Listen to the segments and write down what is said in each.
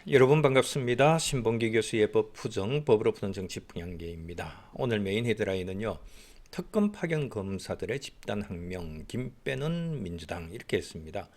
여러분 반갑습니다. 신봉기 교수의 법푸정, 법으로 푸는 정치 풍향계입니다. 오늘 메인 헤드라인은요. 특검 파견 검사들의 집단항명, 김 빼는 민주당 이렇게 했습니다.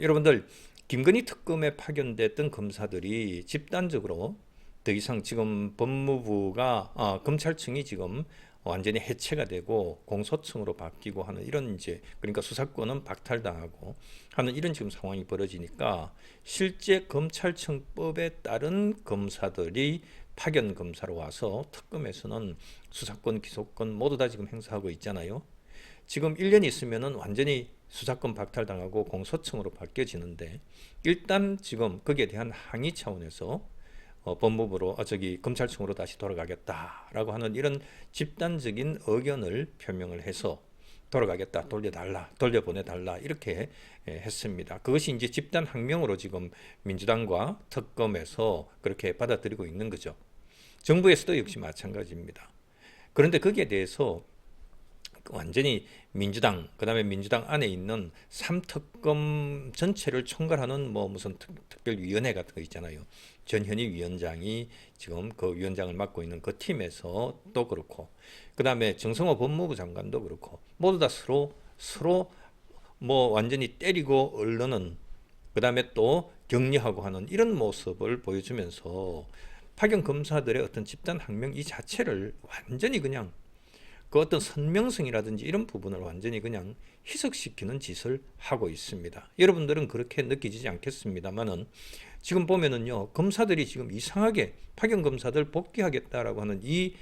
여러분들 김건희 특검에 파견됐던 검사들이 집단적으로 더 이상 지금 법무부가 검찰청이 지금 완전히 해체가 되고 공소청으로 바뀌고 하는 이런 이제 그러니까 수사권은 박탈당하고 하는 이런 지금 상황이 벌어지니까 실제 검찰청법에 따른 검사들이 파견 검사로 와서 특검에서는 수사권, 기소권 모두 다 지금 행사하고 있잖아요. 지금 1년 있으면은 완전히 수사권 박탈당하고 공소청으로 바뀌어지는데 일단 지금 거기에 대한 항의 차원에서 법무부로 검찰청으로 다시 돌아가겠다라고 하는 이런 집단적인 의견을 표명을 해서 돌아가겠다, 돌려달라, 돌려보내달라 이렇게 했습니다. 그것이 이제 집단 항명으로 지금 민주당과 특검에서 그렇게 받아들이고 있는 거죠. 정부에서도 역시 마찬가지입니다. 그런데 거기에 대해서 완전히 민주당, 그다음에 민주당 안에 있는 3특검 전체를 총괄하는 뭐 무슨 특별위원회 같은 거 있잖아요. 전현희 위원장이 지금 그 위원장을 맡고 있는 그 팀에서 또 그렇고, 그다음에 정성호 법무부 장관도 그렇고, 모두 다 서로 뭐 완전히 때리고 얼르는, 그다음에 또 격려하고 하는 이런 모습을 보여주면서 파견 검사들의 어떤 집단 항명 이 자체를 완전히 그냥 그 어떤 선명성이라든지 이런 부분을 완전히 그냥 희석시키는 짓을 하고 있습니다. 여러분들은 그렇게 느끼지 않겠습니다만은 지금 보면은요, 검사들이 지금 이상하게 파견 검사들 복귀하겠다라고 하는 이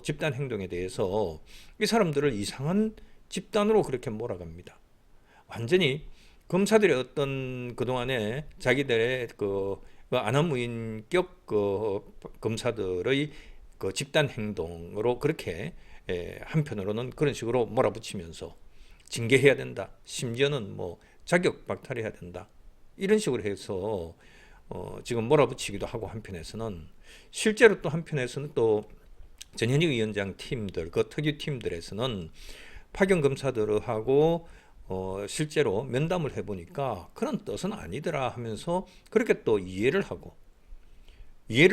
집단 행동에 대해서 이 사람들을 이상한 집단으로 그렇게 몰아갑니다. 완전히 검사들의 어떤 그동안에 자기들의 그 안하무인격 검사들의 그 집단 행동으로 그렇게 한편으로는 그런 식으로 몰아붙이면서 징계해야 된다. 심지어는 뭐 자격 박탈해야 된다. 이런 식으로 해서 지금 몰아붙이기도 하고 한편에서는 실제로 또 한편에서는 또 전현희 위원장 팀들, 그 특유 팀들에서는 파견 검사들하고 실제로 면담을 해보니까 그런 뜻은 아니더라 하면서 그렇게 또 이해를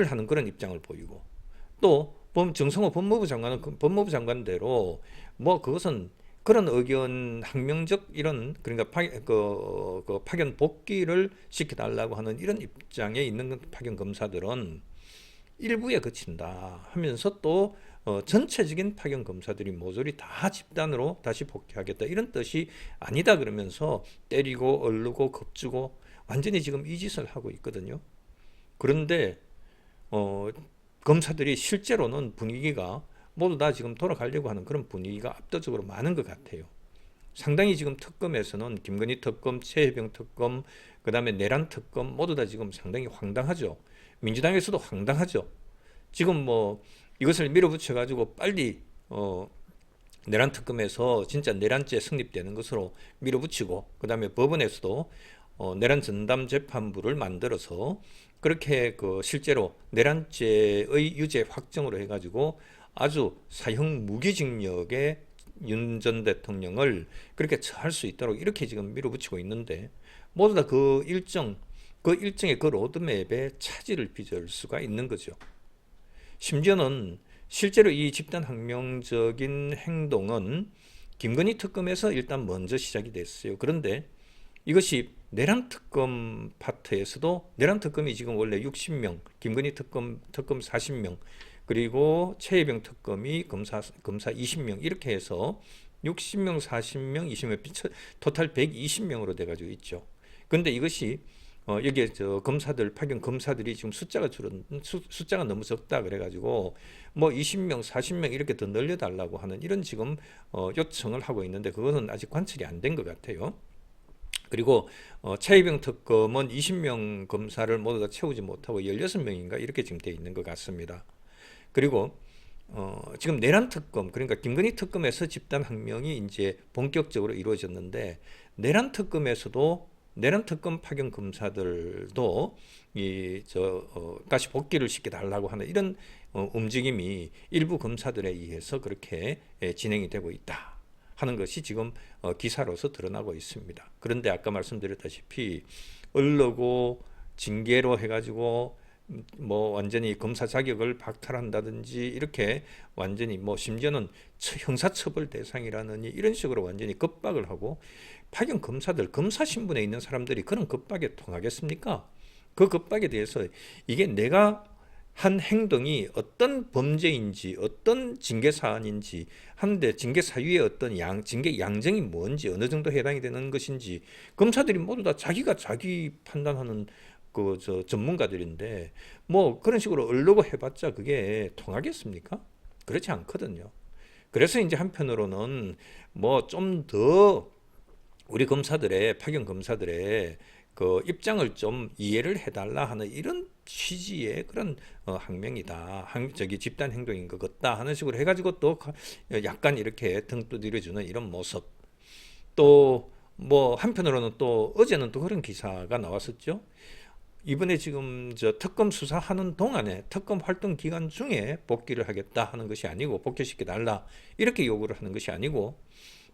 하는 그런 입장을 보이고 또 정성호 법무부 장관은 법무부 장관대로 뭐 그것은 그런 의견 항명적 이런 그러니까 그 파견 복귀를 시켜달라고 하는 이런 입장에 있는 파견 검사들은 일부에 그친다 하면서 또 전체적인 파견 검사들이 모조리 다 집단으로 다시 복귀하겠다 이런 뜻이 아니다 그러면서 때리고 얼르고 겁주고 완전히 지금 이 짓을 하고 있거든요. 그런데 어, 검사들이 실제로는 분위기가 모두 다 지금 돌아가려고 하는 그런 분위기가 압도적으로 많은 것 같아요. 상당히 지금 특검에서는 김건희 특검, 최혜병 특검, 그 다음에 내란 특검 모두 다 지금 상당히 황당하죠. 민주당에서도 황당하죠. 지금 뭐 이것을 밀어붙여 가지고 빨리 내란 특검에서 진짜 내란죄 성립되는 것으로 밀어붙이고 그 다음에 법원에서도 내란 전담 재판부를 만들어서 그렇게 그 실제로 내란죄의 유죄 확정으로 해가지고 아주 사형 무기징역에 윤 전 대통령을 그렇게 처할 수 있도록 이렇게 지금 밀어붙이고 있는데 모두 다 그 일정의 그 로드맵에 차질을 빚을 수가 있는 거죠. 심지어는 실제로 이 집단 항명적인 행동은 김건희 특검에서 일단 먼저 시작이 됐어요. 그런데 이것이 내란 특검 파트에서도 내란 특검이 지금 원래 60명, 김건희 특검 40명, 그리고 최혜병 특검이 검사 20명 이렇게 해서 60명, 40명, 20명 토탈 120명으로 돼 가지고 있죠. 그런데 이것이 여기에 검사들 파견 검사들이 지금 숫자가 너무 적다 그래가지고 뭐 20명, 40명 이렇게 더 늘려달라고 하는 이런 지금 요청을 하고 있는데 그것은 아직 관철이 안 된 것 같아요. 그리고 차이병 특검은 20명 검사를 모두 다 채우지 못하고 16명인가 이렇게 지금 돼 있는 것 같습니다. 그리고 지금 내란 특검 그러니까 김건희 특검에서 집단 항명이 이제 본격적으로 이루어졌는데 내란 특검에서도 내란 특검 파견 검사들도 다시 복귀를 시켜달라고 하는 이런 움직임이 일부 검사들에 의해서 그렇게 진행이 되고 있다 하는 것이 지금 기사로서 드러나고 있습니다. 그런데 아까 말씀드렸다시피 얼르고 징계로 해가지고 뭐 완전히 검사 자격을 박탈한다든지 이렇게 완전히 뭐 심지어는 형사처벌 대상이라느니 이런 식으로 완전히 겁박을 하고 파견 검사들 검사 신분에 있는 사람들이 그런 겁박에 통하겠습니까? 그 겁박에 대해서 이게 내가 한 행동이 어떤 범죄인지 어떤 징계 사안인지 하는데 징계 사유의 어떤 징계 양정이 뭔지 어느 정도 해당이 되는 것인지 검사들이 모두 다 자기가 자기 판단하는 전문가들인데 뭐 그런 식으로 얼르고 해봤자 그게 통하겠습니까? 그렇지 않거든요. 그래서 이제 한편으로는 뭐 좀 더 우리 검사들의 파견 검사들의 그 입장을 좀 이해를 해달라 하는 이런 취지의 그런 항명이다. 저기 집단 행동인 것 같다 하는 식으로 해가지고 또 약간 이렇게 등 두드려주는 이런 모습. 또 뭐 한편으로는 또 어제는 또 그런 기사가 나왔었죠. 이번에 지금 저 특검 수사하는 동안에 특검 활동 기간 중에 복귀를 하겠다 하는 것이 아니고 복귀시켜 달라 이렇게 요구를 하는 것이 아니고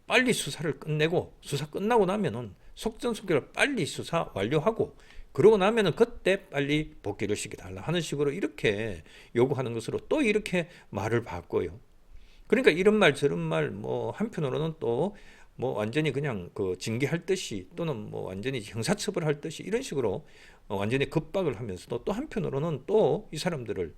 빨리 수사를 끝내고 수사 끝나고 나면은 속전속결 빨리 수사 완료하고 그러고 나면은 그때 빨리 복귀를 시켜달라 하는 식으로 이렇게 요구하는 것으로 또 이렇게 말을 바꿔요. 그러니까 이런 말 저런 말 뭐 한편으로는 또 뭐 완전히 그냥 그 징계할 듯이 또는 뭐 완전히 형사처벌할 듯이 이런 식으로 완전히 겁박을 하면서도 또 한편으로는 또 이 사람들을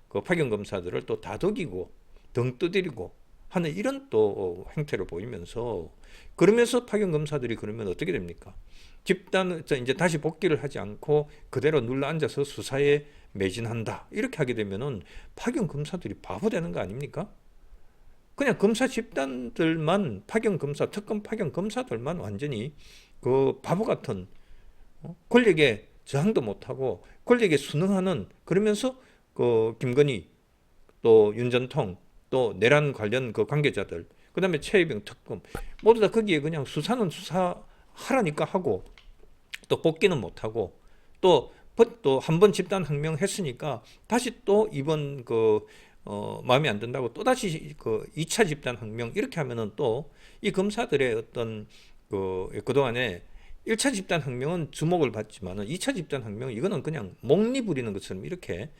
그 파견 검사들을 또 다독이고 등 두드리고 하는 이런 또 행태를 보이면서 그러면서 파견 검사들이 그러면 어떻게 됩니까? 집단 이제 다시 복귀를 하지 않고 그대로 눌러 앉아서 수사에 매진한다 이렇게 하게 되면은 파견 검사들이 바보 되는 거 아닙니까? 그냥 검사 집단들만 파견 검사 특검 파견 검사들만 완전히 그 바보 같은 권력에 저항도 못하고 권력에 순응하는 그러면서 그 김건희 또 윤전통 또 내란 관련 그 관계자들 그다음에 최혜병 특검 모두 다 거기에 그냥 수사는 수사하라니까 하고 또 복귀는 못하고 또 한 번 집단 항명했으니까 다시 또 이번 마음에 안 든다고 또 다시 그 2차 집단 항명 이렇게 하면은 또 이 검사들의 어떤 그동안에 1차 집단 항명은 주목을 받지만은 2차 집단 항명 이거는 그냥 목리 부리는 것처럼 이렇게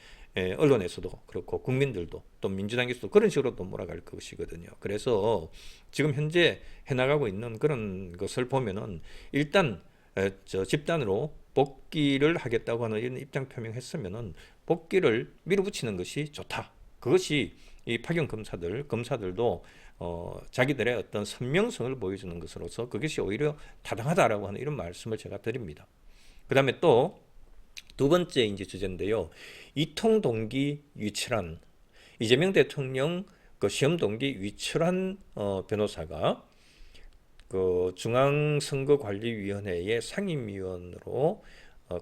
언론에서도 그렇고 국민들도 또 민주당에서도 그런 식으로 또 몰아갈 것이거든요. 그래서 지금 현재 해나가고 있는 그런 것을 보면은 일단 저 집단으로 복귀를 하겠다고 하는 이런 입장 표명했으면은 복귀를 밀어붙이는 것이 좋다. 그것이 이 파견 검사들도 자기들의 어떤 선명성을 보여주는 것으로서 그것이 오히려 타당하다라고 하는 이런 말씀을 제가 드립니다. 그 다음에 또 두 번째 이제 주제인데요. 이통 동기 유출한 이재명 대통령 그 시험 동기 유출한 변호사가 그 중앙선거관리위원회의 상임위원으로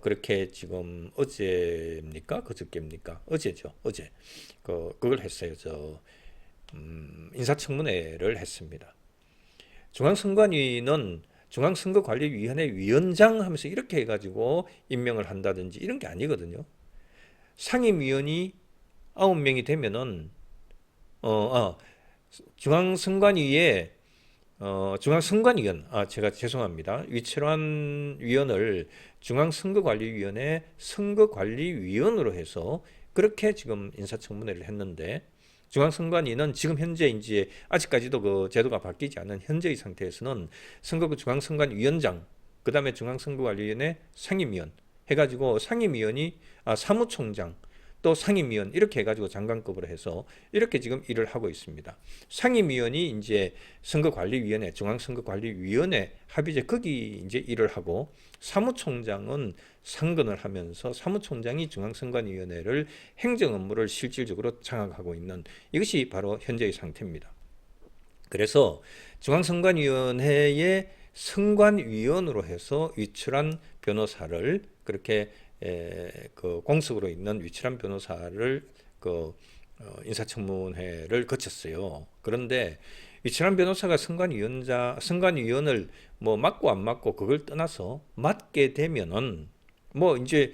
그렇게 지금 어제입니까? 그저께입니까? 어제죠. 어제 그걸 했어요. 인사청문회를 했습니다. 중앙선관위는 중앙선거관리위원회 위원장 하면서 이렇게 해가지고 임명을 한다든지 이런 게 아니거든요. 상임위원이 9명이 되면은 중앙선관위에 중앙선관위원 제가 죄송합니다. 위철환 위원을 중앙선거관리위원회 선거관리위원으로 해서 그렇게 지금 인사청문회를 했는데 중앙선관위는 지금 현재 이제 아직까지도 그 제도가 바뀌지 않은 현재의 상태에서는 선거구 중앙선관위원장 그다음에 중앙선거관리위원회 상임위원 해가지고 상임위원이 사무총장 또 상임위원 이렇게 해가지고 장관급으로 해서 이렇게 지금 일을 하고 있습니다. 상임위원이 이제 선거관리위원회, 중앙선거관리위원회 합의제 거기 이제 일을 하고 사무총장은 상근을 하면서 사무총장이 중앙선관위원회를 행정 업무를 실질적으로 장악하고 있는 이것이 바로 현재의 상태입니다. 그래서 중앙선관위원회의 선관위원으로 해서 위출한 변호사를 그렇게 그 공석으로 있는 위출한 변호사를 인사청문회를 거쳤어요. 그런데 위출한 변호사가 선관위원을 뭐 맡고 안 맡고 그걸 떠나서 맡게 되면은 뭐 이제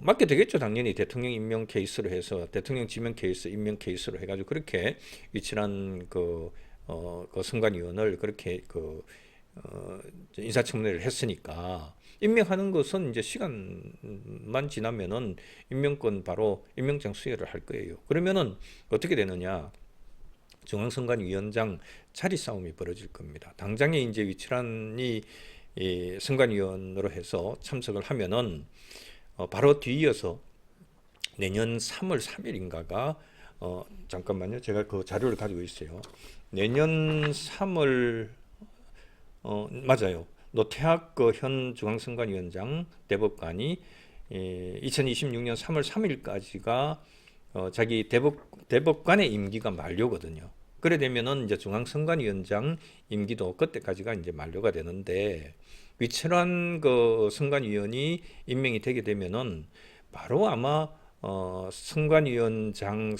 맡게 되겠죠. 당연히 대통령 임명 케이스로 해서 대통령 지명 케이스, 임명 케이스로 해가지고 그렇게 위출한 그 선관위원을 그렇게 인사청문회를 했으니까 임명하는 것은 이제 시간만 지나면은 임명권 바로 임명장 수여를 할 거예요. 그러면은 어떻게 되느냐? 중앙선관위원장 자리 싸움이 벌어질 겁니다. 당장에 이제 위치란이 선관위원으로 해서 참석을 하면은 바로 뒤이어서 내년 3월 3일인가가 잠깐만요. 제가 그 자료를 가지고 있어요. 내년 3월 맞아요. 노태학 그 현 중앙선관위원장 대법관이 2026년 3월 3일까지가 자기 대법관의 임기가 만료거든요. 그래 되면은 이제 중앙선관위원장 임기도 그때까지가 이제 만료가 되는데 위철한 그 선관위원이 임명이 되게 되면은 바로 아마 선관위원장을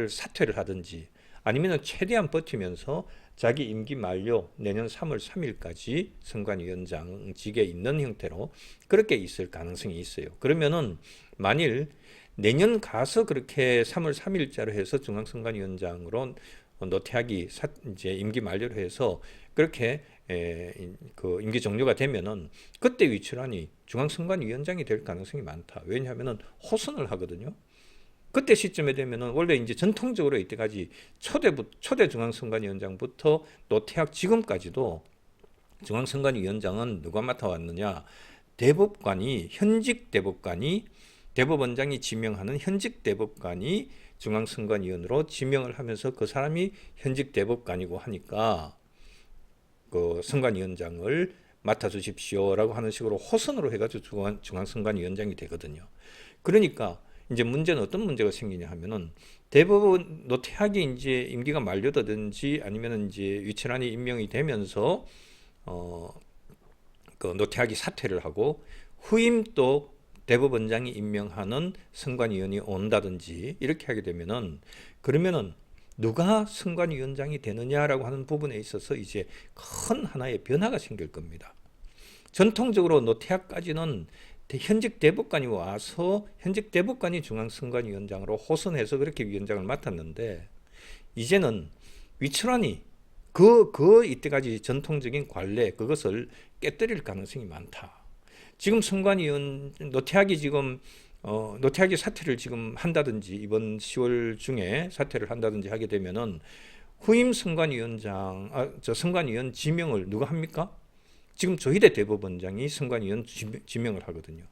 사퇴를 하든지 아니면 최대한 버티면서 자기 임기 만료 내년 3월 3일까지 선관위원장직에 있는 형태로 그렇게 있을 가능성이 있어요. 그러면은 만일 내년 가서 그렇게 3월 3일자로 해서 중앙선관위원장으로 노태학이 이제 임기 만료를 해서 그렇게 그 임기 종료가 되면은 그때 위치란이 중앙선관위원장이 될 가능성이 많다. 왜냐하면은 호선을 하거든요. 그때 시점에 되면은 원래 이제 전통적으로 이때까지 초대 중앙선관위원장부터 노태학 지금까지도 중앙선관위원장은 누가 맡아왔느냐? 현직 대법관이 대법원장이 지명하는 현직 대법관이 중앙선관위원으로 지명을 하면서 그 사람이 현직 대법관이고 하니까 그 선관위원장을 맡아주십시오라고 하는 식으로 호선으로 해가지고 중앙선관위원장이 되거든요. 그러니까 이제 문제는 어떤 문제가 생기냐 하면은 대법원 노태학이 이제 임기가 만료되든지 아니면 이제 위철한이 임명이 되면서 그 노태학이 사퇴를 하고 후임 또 대법원장이 임명하는 선관위원이 온다든지 이렇게 하게 되면은 그러면은 누가 선관위원장이 되느냐라고 하는 부분에 있어서 이제 큰 하나의 변화가 생길 겁니다. 전통적으로 노태학까지는 현직 대법관이 와서 현직 대법관이 중앙선관위원장으로 호선해서 그렇게 위원장을 맡았는데 이제는 위철환이 이때까지 전통적인 관례 그것을 깨뜨릴 가능성이 많다. 지금 노태학이 지금 노태학이 사퇴를 지금 한다든지 이번 10월 중에 사퇴를 한다든지 하게 되면은 후임 선관위원 지명을 누가 합니까? 지금 조희대 대법원장이 선관위원 지명을 하거든요.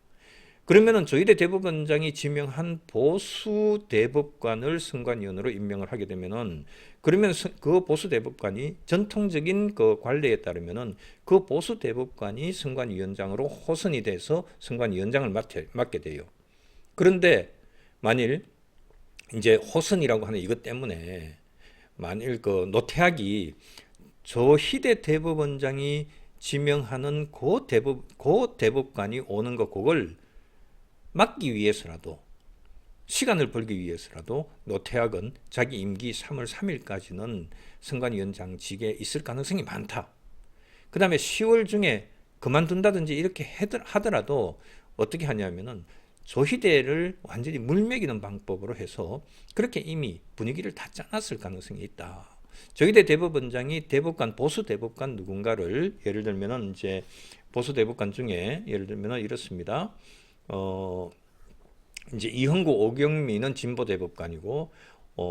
그러면은 조희대 대법원장이 지명한 보수 대법관을 선관위원으로 임명을 하게 되면은 그러면 그 보수 대법관이 전통적인 그 관례에 따르면은 그 보수 대법관이 선관위원장으로 호선이 돼서 선관위원장을 맡게 돼요. 그런데 만일 이제 호선이라고 하는 이것 때문에 만일 그 노태학이 조희대 대법원장이 지명하는 그 대법관이 오는 거 그걸 막기 위해서라도 시간을 벌기 위해서라도 노태학은 자기 임기 3월 3일까지는 선관위원장직에 있을 가능성이 많다. 그 다음에 10월 중에 그만둔다든지 이렇게 하더라도 어떻게 하냐면은 조희대를 완전히 물먹이는 방법으로 해서 그렇게 이미 분위기를 다 짜놨을 가능성이 있다. 조희대 대법원장이 보수 대법관 누군가를 예를 들면은 이제 보수 대법관 중에 예를 들면은 이렇습니다. 이제 이흥구 오경미는 진보 대법관이고,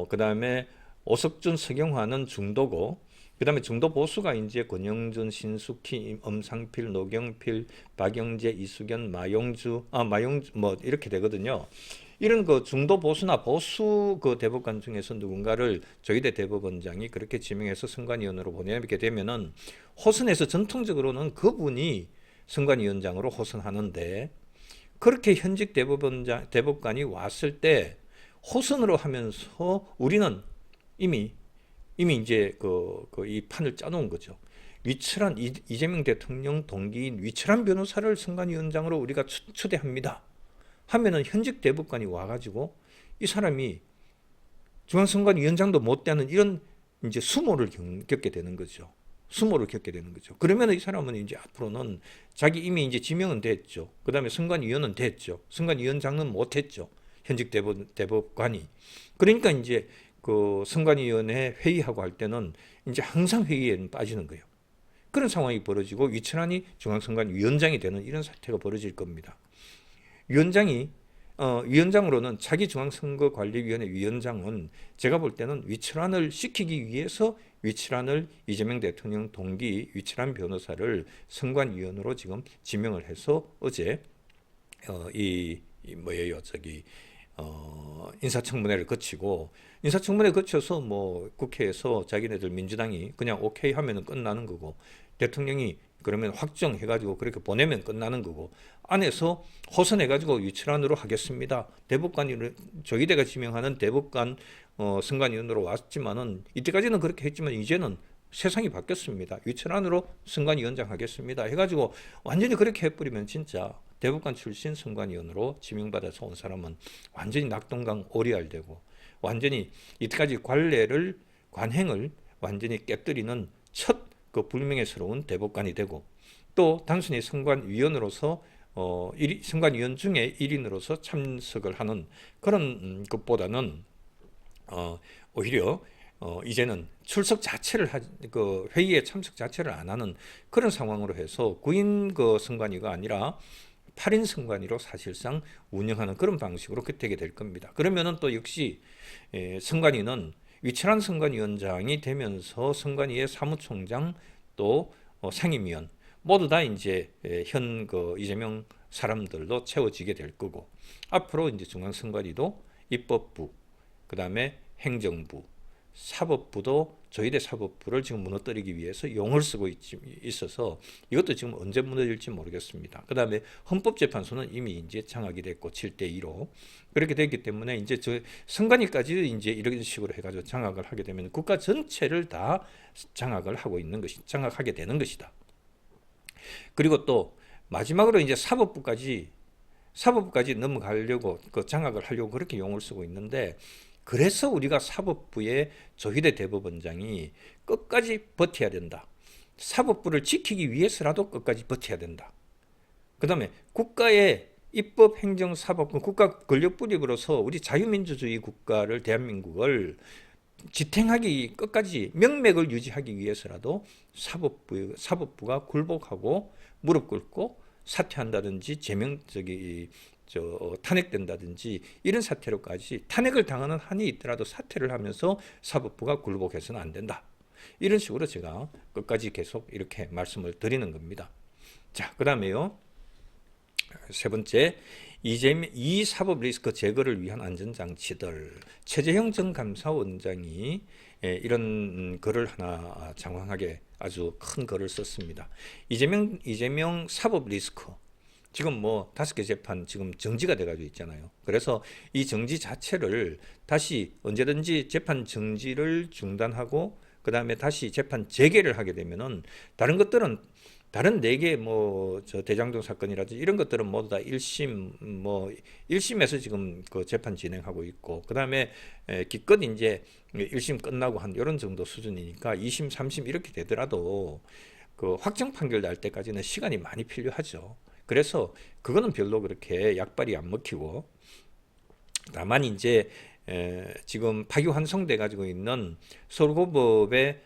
그 다음에 오석준 서경화는 중도고, 그 다음에 중도 보수가 이제 권영준, 신숙희, 엄상필, 노경필, 박영재, 이수견, 마용주 뭐 이렇게 되거든요. 이런 그 중도 보수나 보수 그 대법관 중에서 누군가를 조희대 대법원장이 그렇게 지명해서 선관위원으로 보내게 되면은 호선에서 전통적으로는 그분이 선관위원장으로 호선하는데 그렇게 현직 대법관이 왔을 때 호선으로 하면서 우리는 이미 이제 이 판을 짜놓은 거죠. 이재명 대통령 동기인 위철한 변호사를 선관위원장으로 우리가 초대합니다. 하면은 현직 대법관이 와가지고 이 사람이 중앙선관위원장도 못 되는 이런 이제 수모를 겪게 되는 거죠. 그러면 이 사람은 이제 앞으로는 자기 이미 이제 지명은 됐죠. 그 다음에 선관위원은 됐죠. 선관위원장은 못했죠. 현직 대법관이. 그러니까 이제 그 선관위원회 회의하고 할 때는 이제 항상 회의에는 빠지는 거예요. 그런 상황이 벌어지고 위철한이 중앙선관위원장이 되는 이런 사태가 벌어질 겁니다. 위원장으로는 자기중앙선거관리위원회 위원장은 제가 볼 때는 위철한을 시키기 위해서 위철한을 이재명 대통령 동기 위철한 변호사를 선관위원으로 지금 지명을 해서 어제 인사청문회를 거치고 인사청문회 거쳐서 뭐 국회에서 자기네들 민주당이 그냥 오케이 하면은 끝나는 거고 대통령이 그러면 확정해가지고 그렇게 보내면 끝나는 거고 안에서 호선해가지고 위철안으로 하겠습니다. 대법관이 조희대가 지명하는 대법관 선관위원으로 왔지만은 이때까지는 그렇게 했지만 이제는 세상이 바뀌었습니다. 위철안으로 선관위원장 하겠습니다. 해가지고 완전히 그렇게 해버리면 진짜 대법관 출신 선관위원으로 지명받아서 온 사람은 완전히 낙동강 오리알되고 완전히 이때까지 관행을 완전히 깨뜨리는 첫 그 불명예스러운 대법관이 되고 또 단순히 선관위원으로서 선관위원 중에 1인으로서 참석을 하는 그런 것보다는 오히려 이제는 출석 자체를 그 회의에 참석 자체를 안 하는 그런 상황으로 해서 9인 그 선관위가 아니라 8인 선관위로 사실상 운영하는 그런 방식으로 되게 될 겁니다. 그러면은 또 역시 선관위는 위철한 선관위원장이 되면서 선관위의 사무총장 또 상임위원 모두 다 이제 현 그 이재명 사람들로 채워지게 될 거고 앞으로 이제 중앙선관위도 입법부 그다음에 행정부 사법부도 조희대 사법부를 지금 무너뜨리기 위해서 용을 쓰고 있어서 이것도 지금 언제 무너질지 모르겠습니다. 그 다음에 헌법재판소는 이미 이제 장악이 됐고 7대2로 그렇게 됐기 때문에 이제 저 선관위까지 이제 이런 식으로 해가지고 장악을 하게 되면 국가 전체를 다 장악하게 되는 것이다. 그리고 또 마지막으로 이제 사법부까지 넘어가려고 그 장악을 하려고 그렇게 용을 쓰고 있는데 그래서 우리가 사법부의 조희대 대법원장이 끝까지 버텨야 된다. 사법부를 지키기 위해서라도 끝까지 버텨야 된다. 그 다음에 국가의 입법, 행정, 사법권, 국가 권력 분립으로서 우리 자유민주주의 국가를 대한민국을 지탱하기 끝까지 명맥을 유지하기 위해서라도 사법부가 굴복하고 무릎 꿇고 사퇴한다든지 탄핵된다든지 이런 사태로까지 탄핵을 당하는 한이 있더라도 사퇴를 하면서 사법부가 굴복해서는 안 된다. 이런 식으로 제가 끝까지 계속 이렇게 말씀을 드리는 겁니다. 자, 그 다음에요. 세 번째, 이 사법 리스크 제거를 위한 안전장치들. 최재형 전 감사원장이 이런 글을 하나 장황하게 아주 큰 글을 썼습니다. 이재명 사법 리스크. 지금 뭐 5개 재판 지금 정지가 돼가지고 있잖아요. 그래서 이 정지 자체를 다시 언제든지 재판 정지를 중단하고 그 다음에 다시 재판 재개를 하게 되면은 다른 4개 저 대장동 사건이라든지 이런 것들은 모두 다 1심에서 지금 그 재판 진행하고 있고 그 다음에 기껏 이제 1심 끝나고 한 이런 정도 수준이니까 2심, 3심 이렇게 되더라도 그 확정 판결 날 때까지는 시간이 많이 필요하죠. 그래서 그거는 별로 그렇게 약발이 안 먹히고 다만 이제 지금 파기환송돼 가지고 있는 서울고법의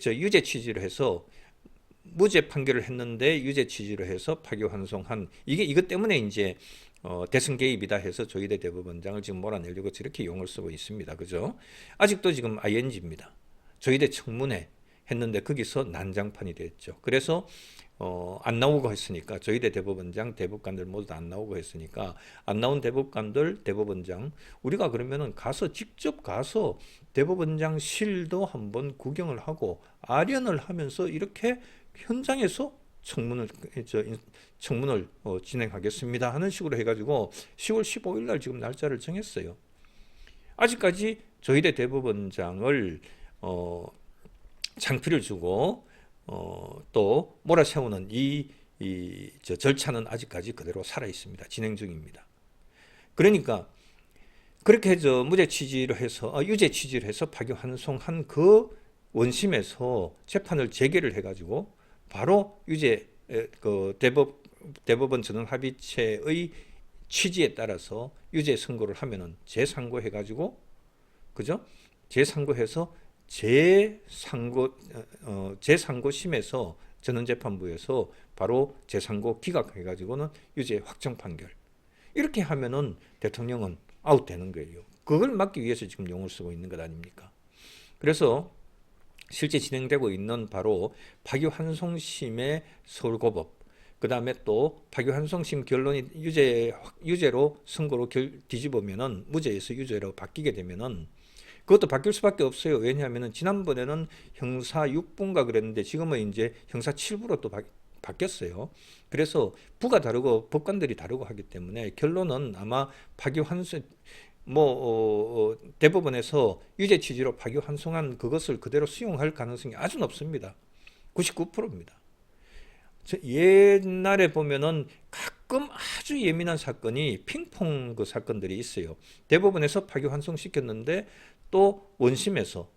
유죄 취지로 해서 무죄 판결을 했는데 유죄 취지로 해서 파기환송한 이것 때문에 이제 대선 개입이다 해서 조희대 대법원장을 지금 몰아내려고 저렇게 용을 쓰고 있습니다. 그죠? 아직도 지금 ING입니다. 조희대 청문회 했는데 거기서 난장판이 됐죠. 그래서 안 나오고 했으니까 조희대 대법원장 대법관들 모두 다 안 나오고 했으니까 안 나온 대법관들 대법원장 우리가 그러면은 직접 가서 대법원장실도 한번 구경을 하고 아련을 하면서 이렇게 현장에서 청문을 진행하겠습니다 하는 식으로 해가지고 10월 15일 날 지금 날짜를 정했어요. 아직까지 조희대 대법원장을 장피를 주고 또 몰아세우는 이 절차는 아직까지 그대로 살아 있습니다. 진행 중입니다. 그러니까 그렇게 무죄 취지로 해서 유죄 취지로 해서 파기환송한 그 원심에서 재판을 재개를 해가지고 바로 유죄 그 대법원 전원합의체의 취지에 따라서 유죄 선고를 하면은 재상고해가지고 그죠? 재상고해서 재상고심에서 전원재판부에서 바로 제3고 기각해가지고는 유죄 확정 판결. 이렇게 하면은 대통령은 아웃되는 거예요. 그걸 막기 위해서 지금 용을 쓰고 있는 것 아닙니까? 그래서 실제 진행되고 있는 바로 파기환송심의 서울고법, 그 다음에 또 파기환송심 결론이 유죄로 선고로 뒤집으면은 무죄에서 유죄로 바뀌게 되면은 그것도 바뀔 수밖에 없어요. 왜냐하면은 지난번에는 형사 6부인가 그랬는데 지금은 이제 형사 7부로 또 바뀌었어요. 그래서 부가 다르고 법관들이 다르고 하기 때문에 결론은 아마 파기환송 대법원에서 유죄 취지로 파기환송한 그것을 그대로 수용할 가능성이 아주 높습니다. 99%입니다. 옛날에 보면은 가끔 아주 예민한 사건이 핑퐁 그 사건들이 있어요. 대법원에서 파기환송 시켰는데 또 원심에서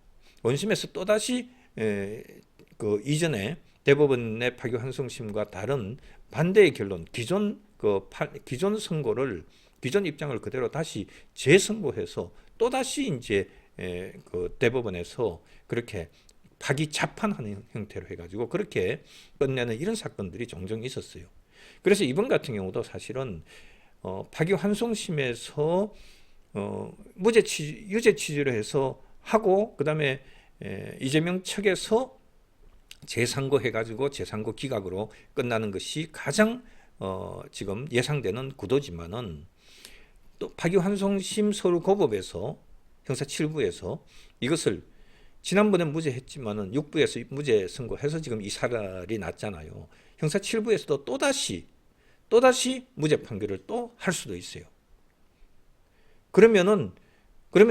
또다시 그 이전에 대법원의 파기환송심과 다른 반대의 결론, 기존 기존 입장을 그대로 다시 재선고해서 또다시 이제 그 대법원에서 그렇게 파기 재판하는 형태로 해가지고 그렇게 끝내는 이런 사건들이 종종 있었어요. 그래서 이번 같은 경우도 사실은 파기환송심에서 유죄 취지로 해서 하고 그다음에 이재명 측에서 재상고 해가지고 재상고 기각으로 끝나는 것이 가장 지금 예상되는 구도지만은 또 파기환송심 서울고법에서 형사 7부에서 이것을 지난번에 무죄했지만은 6부에서 무죄 선고해서 지금 이 사달이 났잖아요. 형사 7부에서도 또다시 무죄 판결을 또 할 수도 있어요. 그러면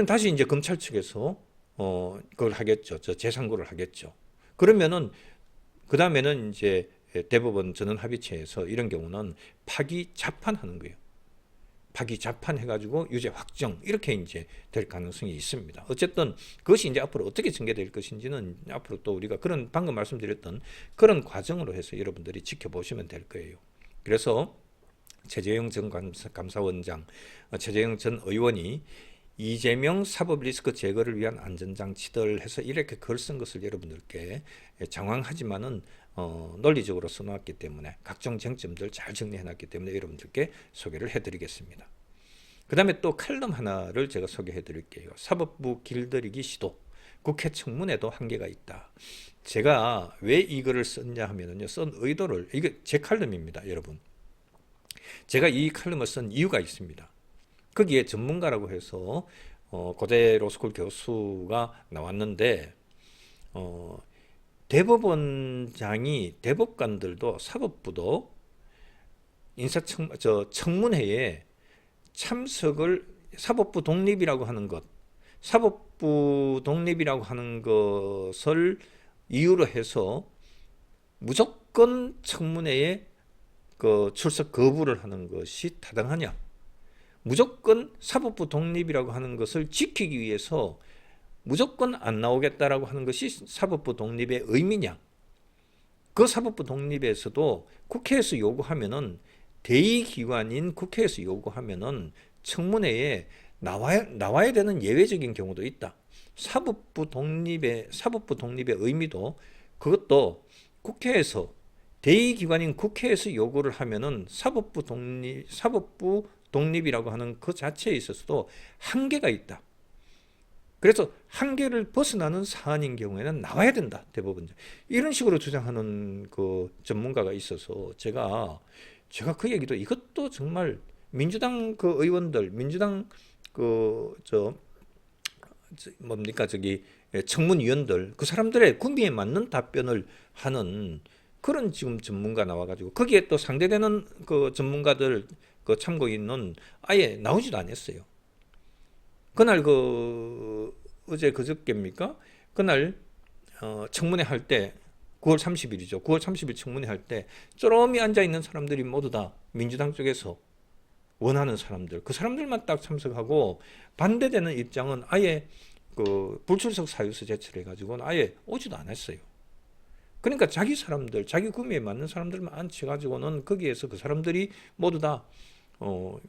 다시 이제 검찰 측에서 그걸 하겠죠. 재상고를 하겠죠. 그러면은 그 다음에는 이제 대법원 전원합의체에서 이런 경우는 파기 재판하는 거예요. 파기 재판해가지고 유죄 확정 이렇게 이제 될 가능성이 있습니다. 어쨌든 그것이 이제 앞으로 어떻게 전개될 것인지는 앞으로 또 우리가 그런 방금 말씀드렸던 그런 과정으로 해서 여러분들이 지켜보시면 될 거예요. 그래서 최재형 전 감사원장, 최재형 전 의원이 이재명 사법 리스크 제거를 위한 안전장치들 해서 이렇게 글 쓴 것을 여러분들께 장황하지만은 논리적으로 써놨기 때문에 각종 쟁점들 잘 정리해놨기 때문에 여러분들께 소개를 해드리겠습니다. 그 다음에 또 칼럼 하나를 제가 소개해드릴게요. 사법부 길들이기 시도. 국회 청문회도 한계가 있다. 제가 왜 이 글을 썼냐 하면요. 쓴 의도를, 이게 제 칼럼입니다, 여러분. 제가 이 칼럼을 쓴 이유가 있습니다. 거기에 전문가라고 해서 고대 로스쿨 교수가 나왔는데 대법원장이 대법관들도 사법부도 청문회에 참석을 사법부 독립이라고 하는 것을 이유로 해서 무조건 청문회에 그 출석 거부를 하는 것이 타당하냐? 무조건 사법부 독립이라고 하는 것을 지키기 위해서 무조건 안 나오겠다라고 하는 것이 사법부 독립의 의미냐? 그 사법부 독립에서도 국회에서 요구하면은 대의기관인 국회에서 요구하면은 청문회에 나와야 되는 예외적인 경우도 있다. 사법부 독립의 의미도 그것도 국회에서 대의기관인 국회에서 요구를 하면은 사법부 독립이라고 하는 그 자체에 있어서도 한계가 있다. 그래서 한계를 벗어나는 사안인 경우에는 나와야 된다. 대법원장. 이런 식으로 주장하는 그 전문가가 있어서 제가 그 얘기도 이것도 정말 민주당 그 의원들, 민주당 청문위원들 그 사람들의 구미에 맞는 답변을 하는 그런 지금 전문가 나와가지고 거기에 또 상대되는 그 전문가들 그 참고인은 아예 나오지도 않았어요. 그날 어제 그저께입니까? 그날 청문회 할 때 9월 30일이죠. 9월 30일 청문회 할 때 쪼롬이 앉아 있는 사람들이 모두 다 민주당 쪽에서 원하는 사람들, 그 사람들만 딱 참석하고 반대되는 입장은 아예 그 불출석 사유서 제출해 가지고는 아예 오지도 않았어요. 그러니까 자기 사람들, 자기 구미에 맞는 사람들만 앉혀가지고는 거기에서 그 사람들이 모두 다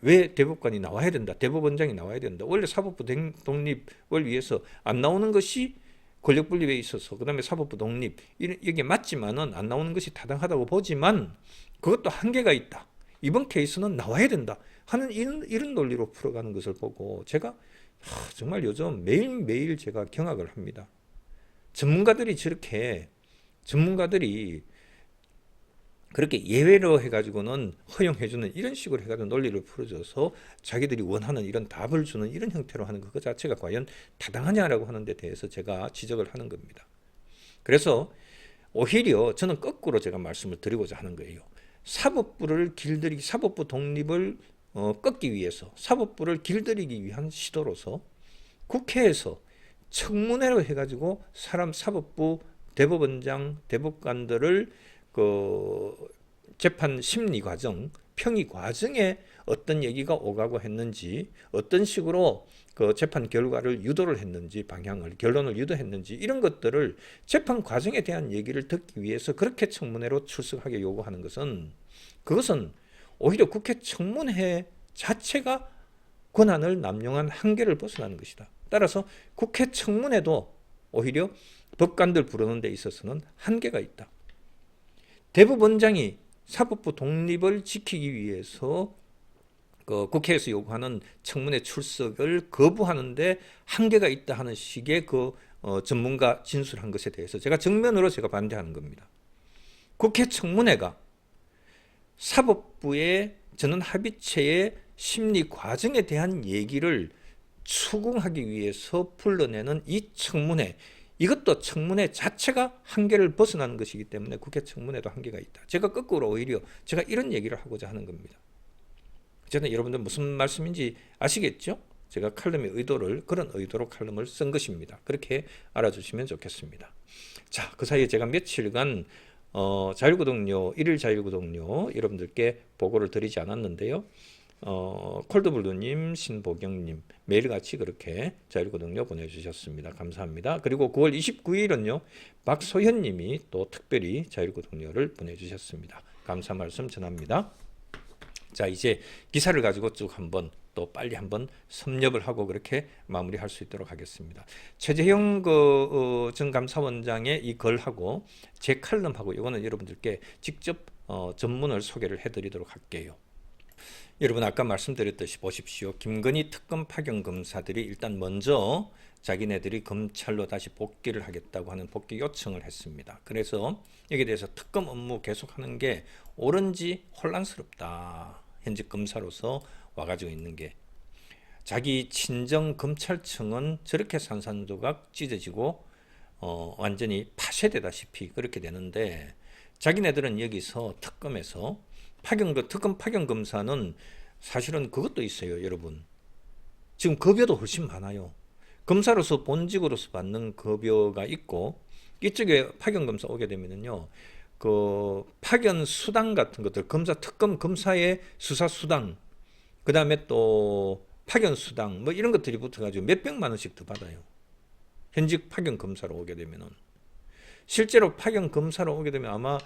왜 대법관이 나와야 된다, 대법원장이 나와야 된다. 원래 사법부 독립을 위해서 안 나오는 것이 권력 분립에 있어서 그다음에 사법부 독립 이게 맞지만은 안 나오는 것이 타당하다고 보지만 그것도 한계가 있다. 이번 케이스는 나와야 된다 하는 이런 논리로 풀어가는 것을 보고 제가 정말 요즘 매일매일 제가 경악을 합니다. 전문가들이 그렇게 예외로 해가지고는 허용해주는 이런 식으로 해가지고 논리를 풀어줘서 자기들이 원하는 이런 답을 주는 이런 형태로 하는 그 자체가 과연 타당하냐라고 하는 데 대해서 제가 지적을 하는 겁니다. 그래서 오히려 저는 거꾸로 제가 말씀을 드리고자 하는 거예요. 사법부 독립을 꺾기 위해서 사법부를 길들이기 위한 시도로서 국회에서 청문회로 해가지고 사법부 대법원장, 대법관들을 그 재판 심리 과정, 평의 과정에 어떤 얘기가 오가고 했는지, 어떤 식으로 그 재판 결과를 유도를 했는지, 결론을 유도했는지 이런 것들을 재판 과정에 대한 얘기를 듣기 위해서 그렇게 청문회로 출석하게 요구하는 그것은 오히려 국회 청문회 자체가 권한을 남용한 한계를 벗어나는 것이다. 따라서 국회 청문회도 오히려 법관들 부르는 데 있어서는 한계가 있다. 대법원장이 사법부 독립을 지키기 위해서 그 국회에서 요구하는 청문회 출석을 거부하는데 한계가 있다 하는 식의 전문가 진술한 것에 대해서 제가 정면으로 반대하는 겁니다. 국회 청문회가 사법부의 전원 합의체의 심리 과정에 대한 얘기를 추궁하기 위해서 불러내는 이 청문회, 이것도 청문회 자체가 한계를 벗어나는 것이기 때문에 국회 청문회도 한계가 있다. 제가 거꾸로 오히려 제가 이런 얘기를 하고자 하는 겁니다. 저는 여러분들 무슨 말씀인지 아시겠죠? 제가 그런 의도로 칼럼을 쓴 것입니다. 그렇게 알아주시면 좋겠습니다. 자, 그 사이에 제가 며칠간 자율구독료, 일일 자율구독료 여러분들께 보고를 드리지 않았는데요. 콜드블루님, 신보경님 매일같이 그렇게 자율구독료 보내주셨습니다. 감사합니다. 그리고 9월 29일은요 박소현님이 또 특별히 자율구독료를 보내주셨습니다. 감사 말씀 전합니다. 자, 이제 기사를 가지고 쭉 또 빨리 한번 섭렵을 하고 그렇게 마무리할 수 있도록 하겠습니다. 최재형 전 감사원장의 이 글하고 제 칼럼하고 이거는 여러분들께 직접 전문을 소개를 해드리도록 할게요. 여러분 아까 말씀드렸듯이 보십시오. 김건희 특검 파견 검사들이 일단 먼저 자기네들이 검찰로 다시 복귀를 하겠다고 하는 복귀 요청을 했습니다. 그래서 여기에 대해서 특검 업무 계속하는 게 옳은지 혼란스럽다. 현직 검사로서 와가지고 있는 게 자기 친정 검찰청은 저렇게 산산조각 찢어지고 완전히 파쇄되다시피 그렇게 되는데 자기네들은 여기서 특검에서 특검 파견 검사는 사실은 그것도 있어요, 여러분. 지금 급여도 훨씬 많아요. 검사로서 본직으로서 받는 급여가 있고 이쪽에 파견 검사 오게 되면은요, 그 파견 수당 같은 것들, 특검 검사의 수사 수당, 그 다음에 또 파견 수당 뭐 이런 것들이 붙어가지고 몇백만 원씩 더 받아요. 현직 파견 검사로 오게 되면은 실제로 파견 검사로 오게 되면 아마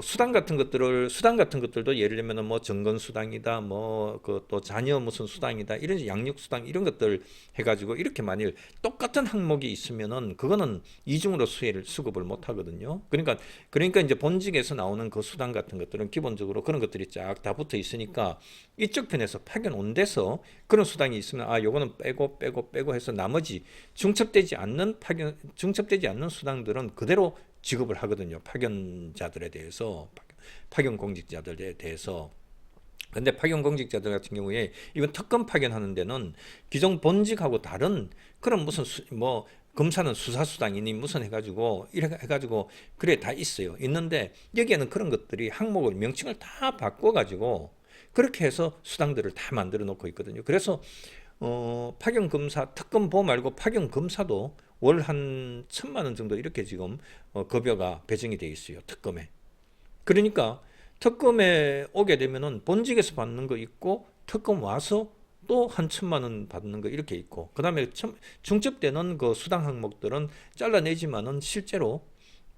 수당 같은 것들도 예를 들면 뭐 정건 수당이다, 뭐 그 또 자녀 무슨 수당이다, 이런 양육 수당 이런 것들 해가지고 이렇게 만일 똑같은 항목이 있으면은 그거는 이중으로 수급을 못 하거든요. 그러니까 이제 본직에서 나오는 그 수당 같은 것들은 기본적으로 그런 것들이 쫙 다 붙어 있으니까 이쪽 편에서 파견 온 데서 그런 수당이 있으면 요거는 빼고 해서 나머지 중첩되지 않는 수당들은 그대로 지급을 하거든요. 파견자들에 대해서, 파견 공직자들에 대해서. 근데 파견 공직자들 같은 경우에 이번 특검 파견하는 데는 기존 본직하고 다른 그런 무슨 검사는 수사수당이니 무슨 해가지고 그래 다 있어요. 있는데 여기에는 그런 것들이 항목을 명칭을 다 바꿔가지고 그렇게 해서 수당들을 다 만들어 놓고 있거든요. 그래서 파견 검사, 특검 보 말고 파견 검사도 월 한 1,000만 원 정도 이렇게 지금 급여가 배정이 돼 있어요. 특검에. 그러니까 특검에 오게 되면은 본직에서 받는 거 있고 특검 와서 또 한 1,000만 원 받는 거 이렇게 있고 그다음에 중첩되는 그 수당 항목들은 잘라내지만은 실제로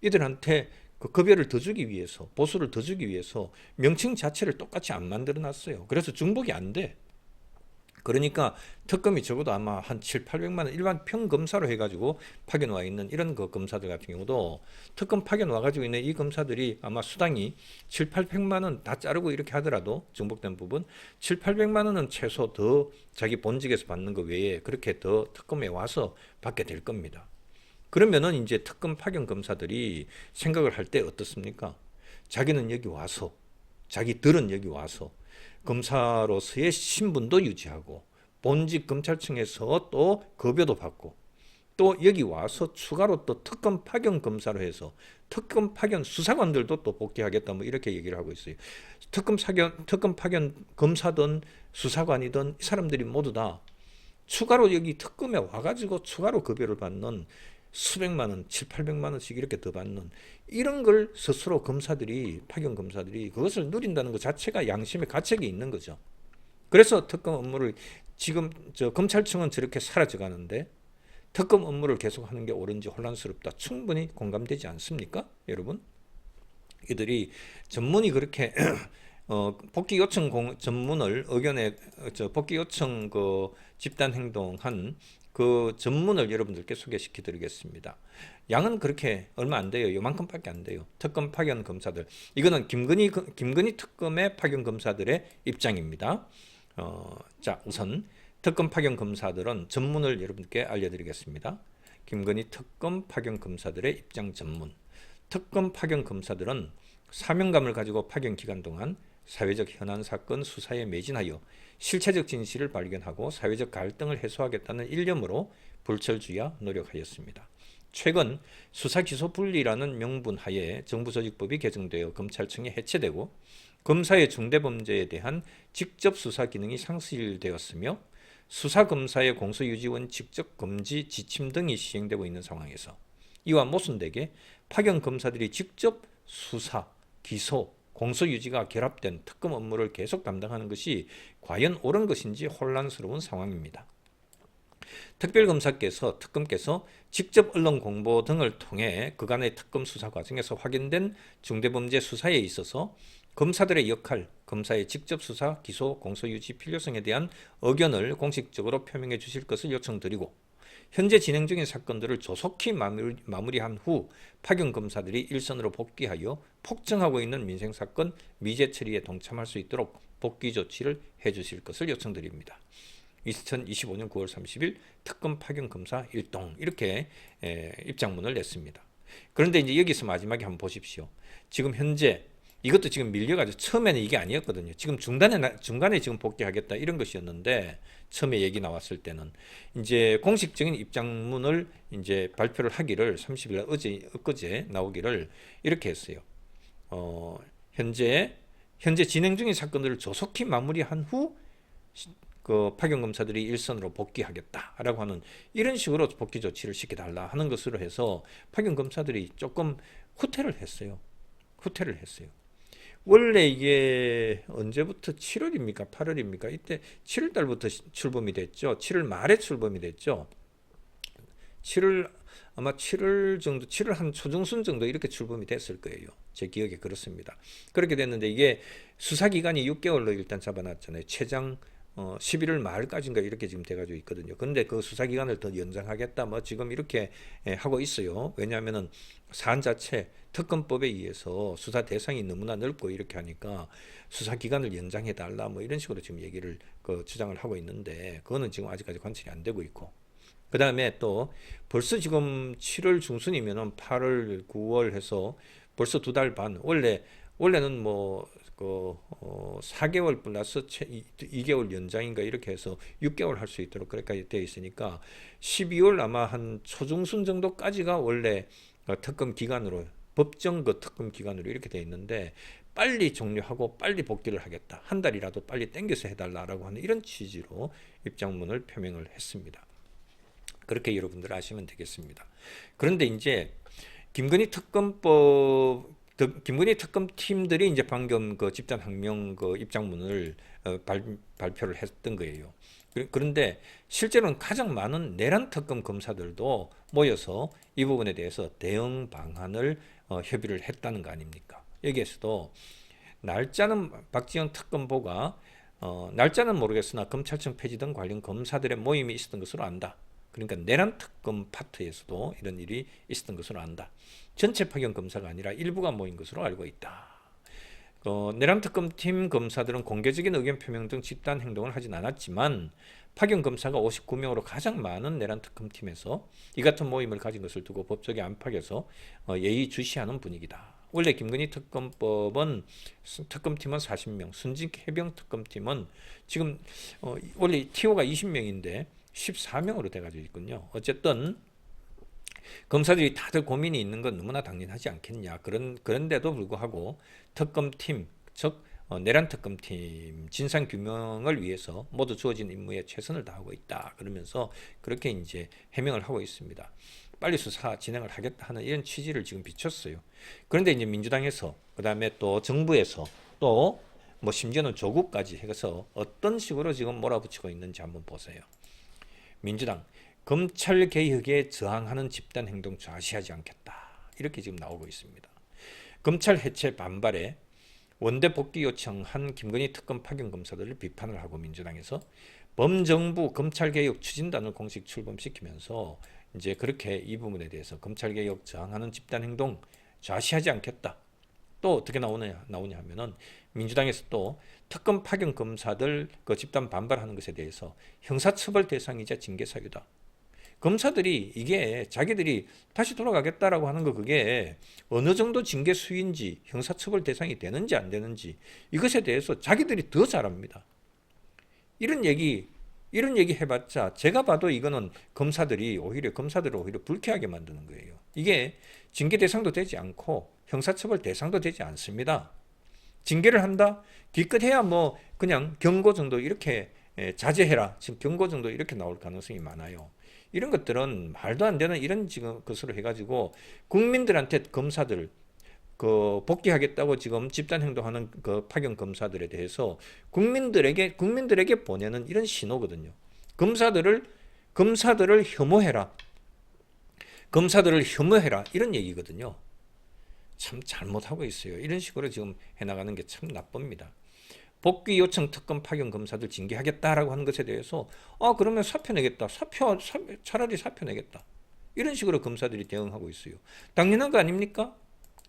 이들한테 그 급여를 더 주기 위해서, 보수를 더 주기 위해서 명칭 자체를 똑같이 안 만들어 놨어요. 그래서 중복이 안 돼. 그러니까 특검이 적어도 아마 한 7, 800만 원 일반 평검사로 해가지고 파견 와 있는 이런 그 검사들 같은 경우도 특검 파견 와가지고 있는 이 검사들이 아마 수당이 7, 800만 원 다 자르고 이렇게 하더라도 정복된 부분 7, 800만 원은 최소 더 자기 본직에서 받는 거 외에 그렇게 더 특검에 와서 받게 될 겁니다. 그러면은 이제 특검 파견 검사들이 생각을 할 때 어떻습니까? 자기는 여기 와서 자기들은 여기 와서 검사로서의 신분도 유지하고 본직 검찰청에서 또 급여도 받고 또 여기 와서 추가로 또 특검 파견 검사로 해서 특검 파견 수사관들도 또 복귀하겠다 뭐 이렇게 얘기를 하고 있어요. 특검 파견 검사든 수사관이든 이 사람들이 모두 다 추가로 여기 특검에 와가지고 추가로 급여를 받는 수백만 원, 7, 800만 원씩 이렇게 더 받는 이런 걸 스스로 검사들이 파견 검사들이 그것을 누린다는 것 자체가 양심의 가책이 있는 거죠. 그래서 특검 업무를 지금 저 검찰청은 저렇게 사라져 가는데 특검 업무를 계속하는 게 옳은지 혼란스럽다. 충분히 공감되지 않습니까, 여러분? 이들이 전문이 그렇게 복귀 요청 전문을 의견에 복귀 요청 그 집단 행동한 그 전문을 여러분들께 소개시켜 드리겠습니다. 양은 그렇게 얼마 안 돼요. 요만큼밖에 안 돼요. 특검 파견 검사들. 이거는 김건희 특검의 파견 검사들의 입장입니다. 자, 우선 특검 파견 검사들은 전문을 여러분께 알려드리겠습니다. 김건희 특검 파견 검사들의 입장 전문. 특검 파견 검사들은 사명감을 가지고 파견 기간 동안 사회적 현안 사건 수사에 매진하여 실체적 진실을 발견하고 사회적 갈등을 해소하겠다는 일념으로 불철주야 노력하였습니다. 최근 수사기소 분리라는 명분 하에 정부조직법이 개정되어 검찰청이 해체되고 검사의 중대범죄에 대한 직접 수사 기능이 상실되었으며 수사검사의 공소유지원 직접 금지 지침 등이 시행되고 있는 상황에서 이와 모순되게 파견 검사들이 직접 수사, 기소, 공소유지가 결합된 특검 업무를 계속 담당하는 것이 과연 옳은 것인지 혼란스러운 상황입니다. 특검께서 직접 언론 공보 등을 통해 그간의 특검 수사 과정에서 확인된 중대범죄 수사에 있어서 검사들의 역할, 검사의 직접 수사, 기소, 공소유지 필요성에 대한 의견을 공식적으로 표명해 주실 것을 요청드리고 현재 진행 중인 사건들을 조속히 마무리한 후 파견 검사들이 일선으로 복귀하여 폭증하고 있는 민생사건 미제 처리에 동참할 수 있도록 복귀 조치를 해주실 것을 요청드립니다. 2025년 9월 30일 특검 파견 검사 일동 이렇게 입장문을 냈습니다. 그런데 이제 여기서 마지막에 한번 보십시오. 지금 현재 이것도 지금 밀려가지고 처음에는 이게 아니었거든요. 지금 중간에 지금 복귀하겠다 이런 것이었는데 처음에 얘기 나왔을 때는 이제 공식적인 입장문을 이제 발표를 하기를 30일 엊그제 나오기를 이렇게 했어요. 현재 진행 중인 사건들을 조속히 마무리한 후 그 파견 검사들이 일선으로 복귀하겠다라고 하는 이런 식으로 복귀 조치를 시켜달라 하는 것으로 해서 파견 검사들이 조금 후퇴를 했어요. 원래 이게 언제부터 7월입니까? 8월입니까? 이때 7월 달부터 출범이 됐죠. 7월 말에 출범이 됐죠. 7월 정도, 7월 한 초중순 정도 이렇게 출범이 됐을 거예요. 제 기억에 그렇습니다. 그렇게 됐는데 이게 수사기간이 6개월로 일단 잡아놨잖아요. 최장 11월 말까지인가 이렇게 지금 돼가지고 있거든요. 근데 그 수사기간을 더 연장하겠다 뭐 지금 이렇게 하고 있어요. 왜냐하면은 사안 자체 특검법에 의해서 수사 대상이 너무나 넓고 이렇게 하니까 수사기간을 연장해달라 뭐 이런 식으로 지금 얘기를 주장을 하고 있는데 그거는 지금 아직까지 관철이 안 되고 있고 그 다음에 또 벌써 지금 7월 중순이면은 8월 9월 해서 벌써 2달 반 원래는 뭐 4개월 플러스 2개월 연장인가 이렇게 해서 6개월 할 수 있도록 그렇게 되어 있으니까 12월 아마 한 초중순 정도까지가 원래 특검 기간으로 법정 특검 기간으로 이렇게 되어 있는데 빨리 종료하고 빨리 복귀를 하겠다. 한 달이라도 빨리 땡겨서 해달라고 하는 이런 취지로 입장문을 표명을 했습니다. 그렇게 여러분들 아시면 되겠습니다. 그런데 이제 김건희 특검 팀들이 이제 방금 그 집단 항명 그 입장문을 발표를 했던 거예요. 그런데 실제로는 가장 많은 내란 특검 검사들도 모여서 이 부분에 대해서 대응 방안을 협의를 했다는 거 아닙니까? 여기에서도 날짜는 박지원 특검보가 날짜는 모르겠으나 검찰청 폐지 등 관련 검사들의 모임이 있었던 것으로 안다. 그러니까 내란 특검 파트에서도 이런 일이 있었던 것으로 안다. 전체 파견 검사가 아니라 일부가 모인 것으로 알고 있다. 내란 특검팀 검사들은 공개적인 의견 표명 등 집단 행동을 하진 않았지만 파견 검사가 59명으로 가장 많은 내란 특검팀에서 이 같은 모임을 가진 것을 두고 법적인 안팎에서 예의주시하는 분위기다. 원래 김건희 특검법은 특검팀은 40명, 순직 해병 특검팀은 지금 원래 TO가 20명인데 14명으로 돼가지고 있군요. 어쨌든 검사들이 다들 고민이 있는 건 너무나 당연하지 않겠냐. 그런데도 불구하고 특검팀, 즉 내란 특검팀 진상 규명을 위해서 모두 주어진 임무에 최선을 다하고 있다. 그러면서 그렇게 이제 해명을 하고 있습니다. 빨리 수사 진행을 하겠다 하는 이런 취지를 지금 비췄어요. 그런데 이제 민주당에서 그다음에 또 정부에서 또 뭐 심지어는 조국까지 해서 어떤 식으로 지금 몰아붙이고 있는지 한번 보세요. 민주당 검찰 개혁에 저항하는 집단 행동 좌시하지 않겠다. 이렇게 지금 나오고 있습니다. 검찰 해체 반발에 원대 복귀 요청한 김건희 특검 파견 검사들을 비판을 하고 민주당에서 범정부 검찰개혁 추진단을 공식 출범시키면서 이제 그렇게 이 부분에 대해서 검찰개혁 저항하는 집단행동 좌시하지 않겠다. 또 어떻게 나오냐 하면은 민주당에서 또 특검 파견 검사들 그 집단 반발하는 것에 대해서 형사처벌 대상이자 징계 사유다. 검사들이 이게 자기들이 다시 돌아가겠다라고 하는 거 그게 어느 정도 징계 수위인지 형사처벌 대상이 되는지 안 되는지 이것에 대해서 자기들이 더 잘 압니다. 이런 얘기 해봤자 제가 봐도 이거는 검사들을 오히려 불쾌하게 만드는 거예요. 이게 징계 대상도 되지 않고 형사처벌 대상도 되지 않습니다. 징계를 한다? 기껏해야 뭐 그냥 경고 정도 이렇게 자제해라. 지금 경고 정도 이렇게 나올 가능성이 많아요. 이런 것들은 말도 안 되는 이런 지금 것으로 해가지고 국민들한테 검사들 그 복귀하겠다고 지금 집단 행동하는 그 파견 검사들에 대해서 국민들에게 보내는 이런 신호거든요. 검사들을 혐오해라. 이런 얘기거든요. 참 잘못하고 있어요. 이런 식으로 지금 해나가는 게 참 나쁩니다. 복귀 요청 특검 파견 검사들 징계하겠다라고 하는 것에 대해서 그러면 사표 내겠다. 차라리 사표 내겠다. 이런 식으로 검사들이 대응하고 있어요. 당연한 거 아닙니까?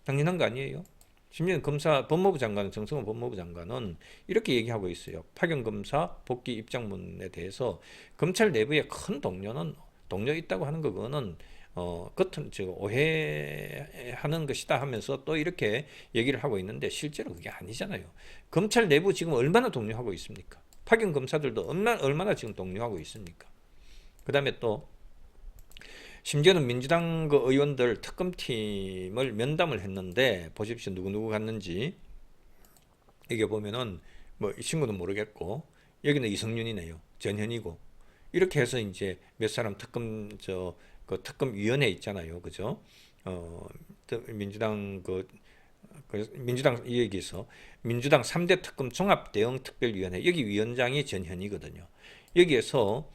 당연한 거 아니에요. 심지어 정성호 법무부 장관은 이렇게 얘기하고 있어요. 파견 검사 복귀 입장문에 대해서 검찰 내부에 큰 동료 있다고 하는 거 그거는 겉은 지금 오해하는 것이다 하면서 또 이렇게 얘기를 하고 있는데 실제로 그게 아니잖아요. 검찰 내부 지금 얼마나 독려하고 있습니까? 파견 검사들도 얼마나 지금 독려하고 있습니까? 그 다음에 또 심지어는 민주당 그 의원들 특검팀을 면담을 했는데 보십시오. 누구 갔는지 여기 보면은 뭐 이 친구는 모르겠고 여기는 이성윤이네요. 전현이고 이렇게 해서 이제 몇 사람 그 특검위원회 있잖아요. 그죠? 민주당 이 얘기에서 민주당 3대 특검 종합대응특별위원회 여기 위원장이 전현이거든요. 여기에서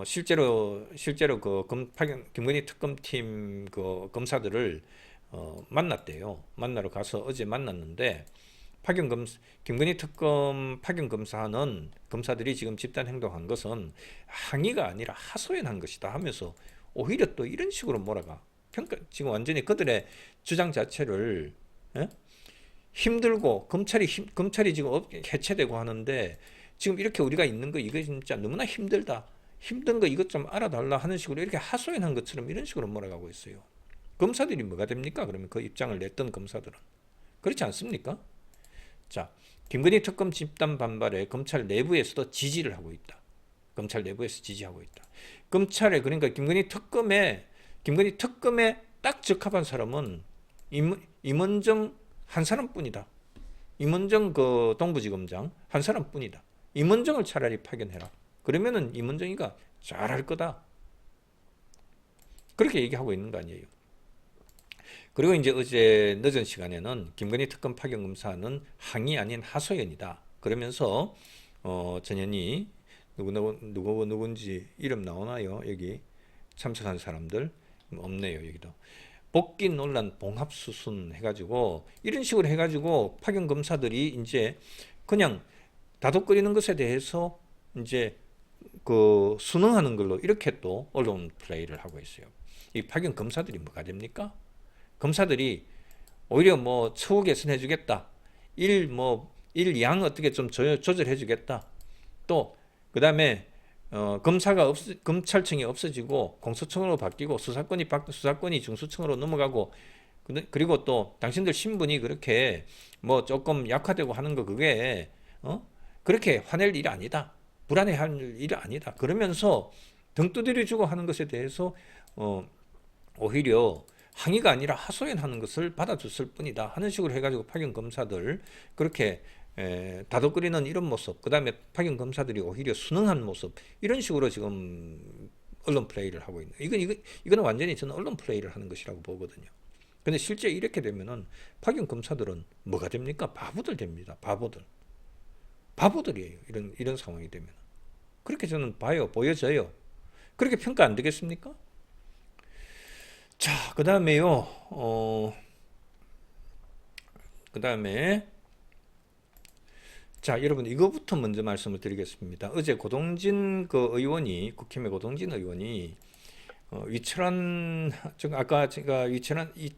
실제로 김건희 특검팀 그 검사들을 만났대요. 만나러 가서 어제 만났는데 김건희 특검 파견 검사는 검사들이 지금 집단 행동한 것은 항의가 아니라 하소연한 것이다 하면서 오히려 또 이런 식으로 몰아가 지금 완전히 그들의 주장 자체를 힘들고 검찰이 지금 해체되고 하는데 지금 이렇게 우리가 있는 거 이거 진짜 너무나 힘들다. 힘든 거 이것 좀 알아달라 하는 식으로 이렇게 하소연한 것처럼 이런 식으로 몰아가고 있어요. 검사들이 뭐가 됩니까? 그러면 그 입장을 냈던 검사들은 그렇지 않습니까? 자, 김건희 특검 집단 반발에 검찰 내부에서도 지지를 하고 있다. 검찰 내부에서 지지하고 있다. 검찰에 그러니까 김건희 특검에 딱 적합한 사람은 임원정 한 사람뿐이다. 임원정 그 동부지검장 한 사람뿐이다. 임원정을 차라리 파견해라. 그러면은 임원정이가 잘할 거다. 그렇게 얘기하고 있는 거 아니에요. 그리고 이제 어제 늦은 시간에는 김건희 특검 파견 검사는 항의 아닌 하소연이다. 그러면서 전현희 누군지 이름 나오나요? 여기 참석한 사람들 없네요. 여기도 복귀 논란 봉합 수순 해가지고 이런 식으로 해가지고 파견 검사들이 이제 그냥 다독거리는 것에 대해서 이제 그 순응하는 걸로 이렇게 또 언론 플레이를 하고 있어요. 이 파견 검사들이 뭐가 됩니까? 검사들이 오히려 뭐 처우 개선해 주겠다. 일 양 어떻게 좀 조절해 주겠다. 또 그다음에 검찰청이 없어지고 공소청으로 바뀌고 수사권이 중수청으로 넘어가고 그리고 또 당신들 신분이 그렇게 뭐 조금 약화되고 하는 거 그게 그렇게 화낼 일이 아니다. 불안해할 일이 아니다. 그러면서 등 두드려 주고 하는 것에 대해서 오히려 항의가 아니라 하소연하는 것을 받아줬을 뿐이다 하는 식으로 해가지고 파견 검사들 그렇게 다독거리는 이런 모습, 그 다음에 파견 검사들이 오히려 순응한 모습, 이런 식으로 지금 언론 플레이를 하고 있는. 이거는 완전히 저는 언론 플레이를 하는 것이라고 보거든요. 근데 실제 이렇게 되면은 파견 검사들은 뭐가 됩니까? 바보들 됩니다. 바보들이에요. 이런 상황이 되면. 그렇게 저는 보여져요. 그렇게 평가 안 되겠습니까? 자, 그 다음에요, 그 다음에, 자, 여러분, 이거부터 먼저 말씀을 드리겠습니다. 어제 국힘의 고동진 의원이, 아까 제가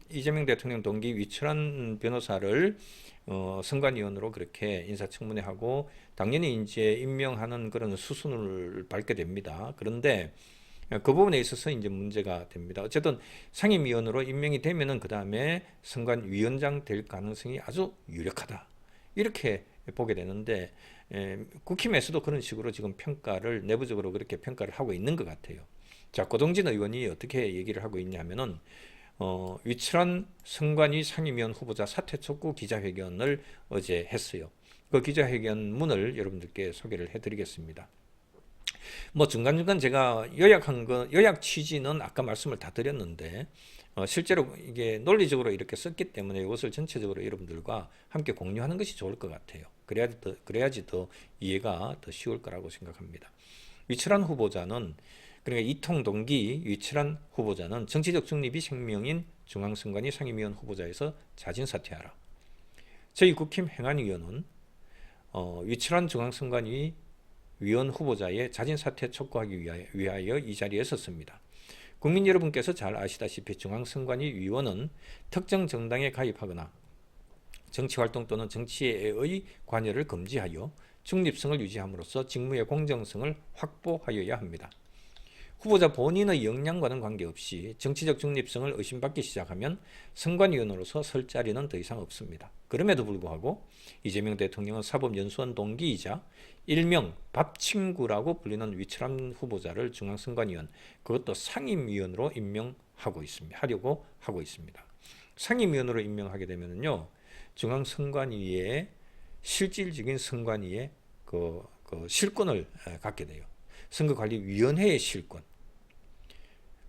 이재명 대통령 동기 위철한 변호사를, 선관위원으로 그렇게 인사청문회하고, 당연히 이제 임명하는 그런 수순을 밟게 됩니다. 그런데, 그 부분에 있어서 이제 문제가 됩니다. 어쨌든 상임위원으로 임명이 되면은 그 다음에 선관위원장 될 가능성이 아주 유력하다. 이렇게 보게 되는데, 국힘에서도 그런 식으로 지금 내부적으로 그렇게 평가를 하고 있는 것 같아요. 자, 고동진 의원이 어떻게 얘기를 하고 있냐면은, 위철한 선관위 상임위원 후보자 사퇴 촉구 기자회견을 어제 했어요. 그 기자회견문을 여러분들께 소개를 해드리겠습니다. 뭐 중간중간 제가 요약 취지는 아까 말씀을 다 드렸는데, 실제로 이게 논리적으로 이렇게 썼기 때문에 이것을 전체적으로 여러분들과 함께 공유하는 것이 좋을 것 같아요. 그래야지 더 이해가 더 쉬울 거라고 생각합니다. 위철한 후보자는, 그러니까 이통 동기 위철한 후보자는 정치적 중립이 생명인 중앙선관위 상임위원 후보자에서 자진 사퇴하라. 저희 국힘 행안위원은 위철한 중앙선관위 위원 후보자의 자진 사퇴 촉구하기 위하여 이 자리에 섰습니다. 국민 여러분께서 잘 아시다시피 중앙선관위 위원은 특정 정당에 가입하거나 정치활동 또는 정치의 관여를 금지하여 중립성을 유지함으로써 직무의 공정성을 확보하여야 합니다. 후보자 본인의 역량과는 관계없이 정치적 중립성을 의심받기 시작하면 선관위원으로서 설 자리는 더 이상 없습니다. 그럼에도 불구하고 이재명 대통령은 사법연수원 동기이자 일명 밥친구라고 불리는 위철한 후보자를 중앙선관위원, 그것도 상임위원으로 하려고 하고 있습니다. 상임위원으로 임명하게 되면요, 중앙선관위의 실질적인 선관위의 그 실권을 갖게 돼요. 선거관리위원회의 실권.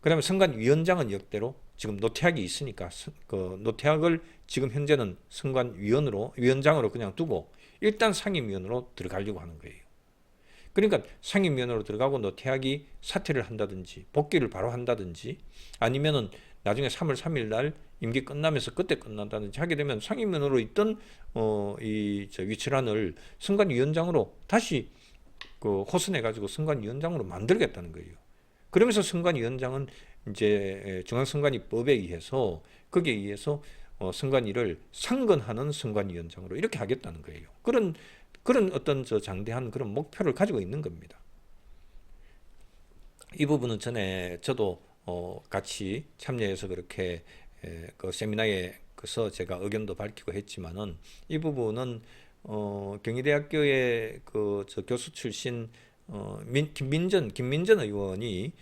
그다음에 선관위원장은 역대로 지금 노태학이 있으니까 그 노태학을 지금 현재는 위원장으로 그냥 두고 일단 상임위원으로 들어가려고 하는 거예요. 그러니까 상임위원으로 들어가고 노태학이 사퇴를 한다든지 복귀를 바로 한다든지 아니면은 나중에 3월 3일 날 임기 끝나면서 그때 끝난다든지 하게 되면 상임위원으로 있던 위철한을 선관위원장으로 다시 호선해가지고 선관위원장으로 만들겠다는 거예요. 그러면서 선관위원장은 이제 중앙선관위법에 의해서 거기에 의해서 선관위를 상근하는 선관위원장으로 이렇게 하겠다는 거예요. 그런 어떤 장대한 그런 목표를 가지고 있는 겁니다. 이 부분은 저도 같이 참여해서 그렇게 그 세미나에서 제가 의견도 밝히고 했지만은 이 부분은 경희대학교의 교수 출신 김민전 의원이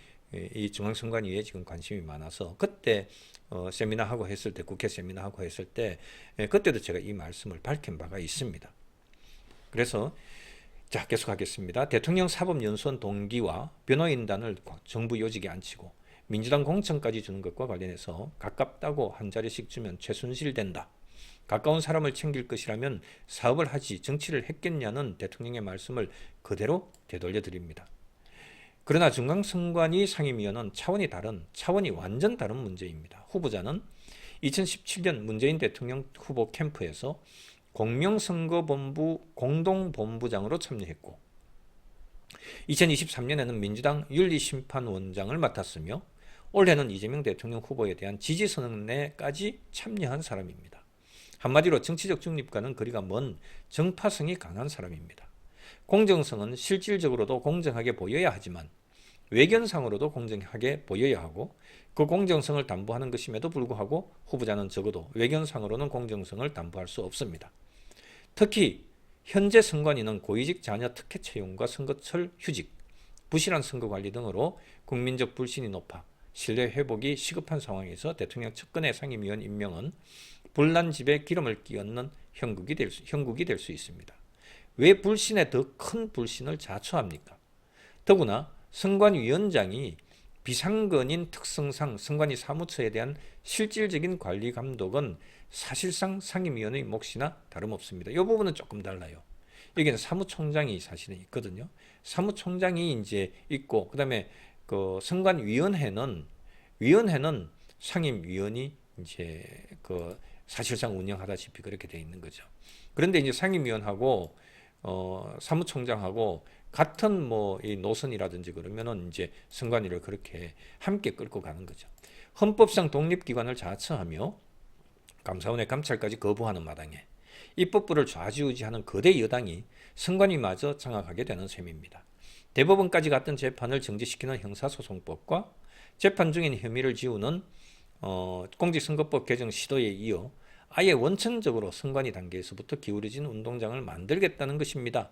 이 중앙선관위에 지금 관심이 많아서 그때 세미나하고 했을 때 국회 세미나하고 했을 때 그때도 제가 이 말씀을 밝힌 바가 있습니다. 그래서 자, 계속하겠습니다. 대통령 사법연수원 동기와 변호인단을 정부 요직에 앉히고 민주당 공천까지 주는 것과 관련해서 가깝다고 한 자리씩 주면 최순실된다. 가까운 사람을 챙길 것이라면 사업을 하지 정치를 했겠냐는 대통령의 말씀을 그대로 되돌려 드립니다. 그러나 중앙선관위 상임위원은 차원이 완전 다른 문제입니다. 후보자는 2017년 문재인 대통령 후보 캠프에서 공명선거본부 공동본부장으로 참여했고 2023년에는 민주당 윤리심판원장을 맡았으며 올해는 이재명 대통령 후보에 대한 지지선언에까지 참여한 사람입니다. 한마디로 정치적 중립과는 거리가 먼 정파성이 강한 사람입니다. 공정성은 실질적으로도 공정하게 보여야 하지만 외견상으로도 공정하게 보여야 하고 그 공정성을 담보하는 것임에도 불구하고 후보자는 적어도 외견상으로는 공정성을 담보할 수 없습니다. 특히 현재 선관위는 고위직 자녀 특혜 채용과 선거철 휴직, 부실한 선거관리 등으로 국민적 불신이 높아 신뢰 회복이 시급한 상황에서 대통령 측근의 상임위원 임명은 불난집에 기름을 끼얹는 형국이 될 수 있습니다. 왜 불신에 더 큰 불신을 자초합니까? 더구나 선관위원장이 비상근인 특성상 선관위 사무처에 대한 실질적인 관리 감독은 사실상 상임위원의 몫이나 다름없습니다. 이 부분은 조금 달라요. 여기는 사무총장이 사실은 있거든요. 사무총장이 이제 있고 그다음에 그 선관위원회는 상임위원이 이제 그 사실상 운영하다시피 그렇게 돼 있는 거죠. 그런데 이제 상임위원하고 사무총장하고 같은 뭐 이 노선이라든지 그러면은 이제 선관위를 그렇게 함께 끌고 가는 거죠. 헌법상 독립기관을 자처하며 감사원의 감찰까지 거부하는 마당에 입법부를 좌지우지하는 거대 여당이 선관위마저 장악하게 되는 셈입니다. 대법원까지 갔던 재판을 정지시키는 형사소송법과 재판 중인 혐의를 지우는 공직선거법 개정 시도에 이어 아예 원천적으로 선관위 단계에서부터 기울어진 운동장을 만들겠다는 것입니다.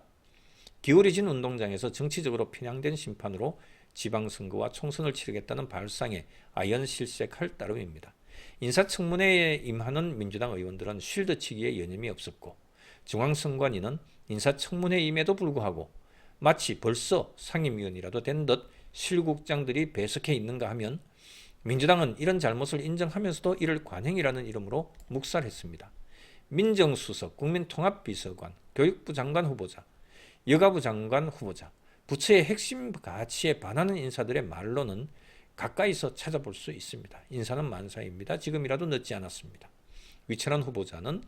기울어진 운동장에서 정치적으로 편향된 심판으로 지방선거와 총선을 치르겠다는 발상에 아연실색할 따름입니다. 인사청문회에 임하는 민주당 의원들은 쉴드치기에 여념이 없었고 중앙선관위는 인사청문회임에도 불구하고 마치 벌써 상임위원이라도 된 듯 실국장들이 배석해 있는가 하면 민주당은 이런 잘못을 인정하면서도 이를 관행이라는 이름으로 묵살했습니다. 민정수석, 국민통합비서관, 교육부 장관 후보자, 여가부 장관 후보자, 부처의 핵심 가치에 반하는 인사들의 말로는 가까이서 찾아볼 수 있습니다. 인사는 만사입니다. 지금이라도 늦지 않았습니다. 위천한 후보자는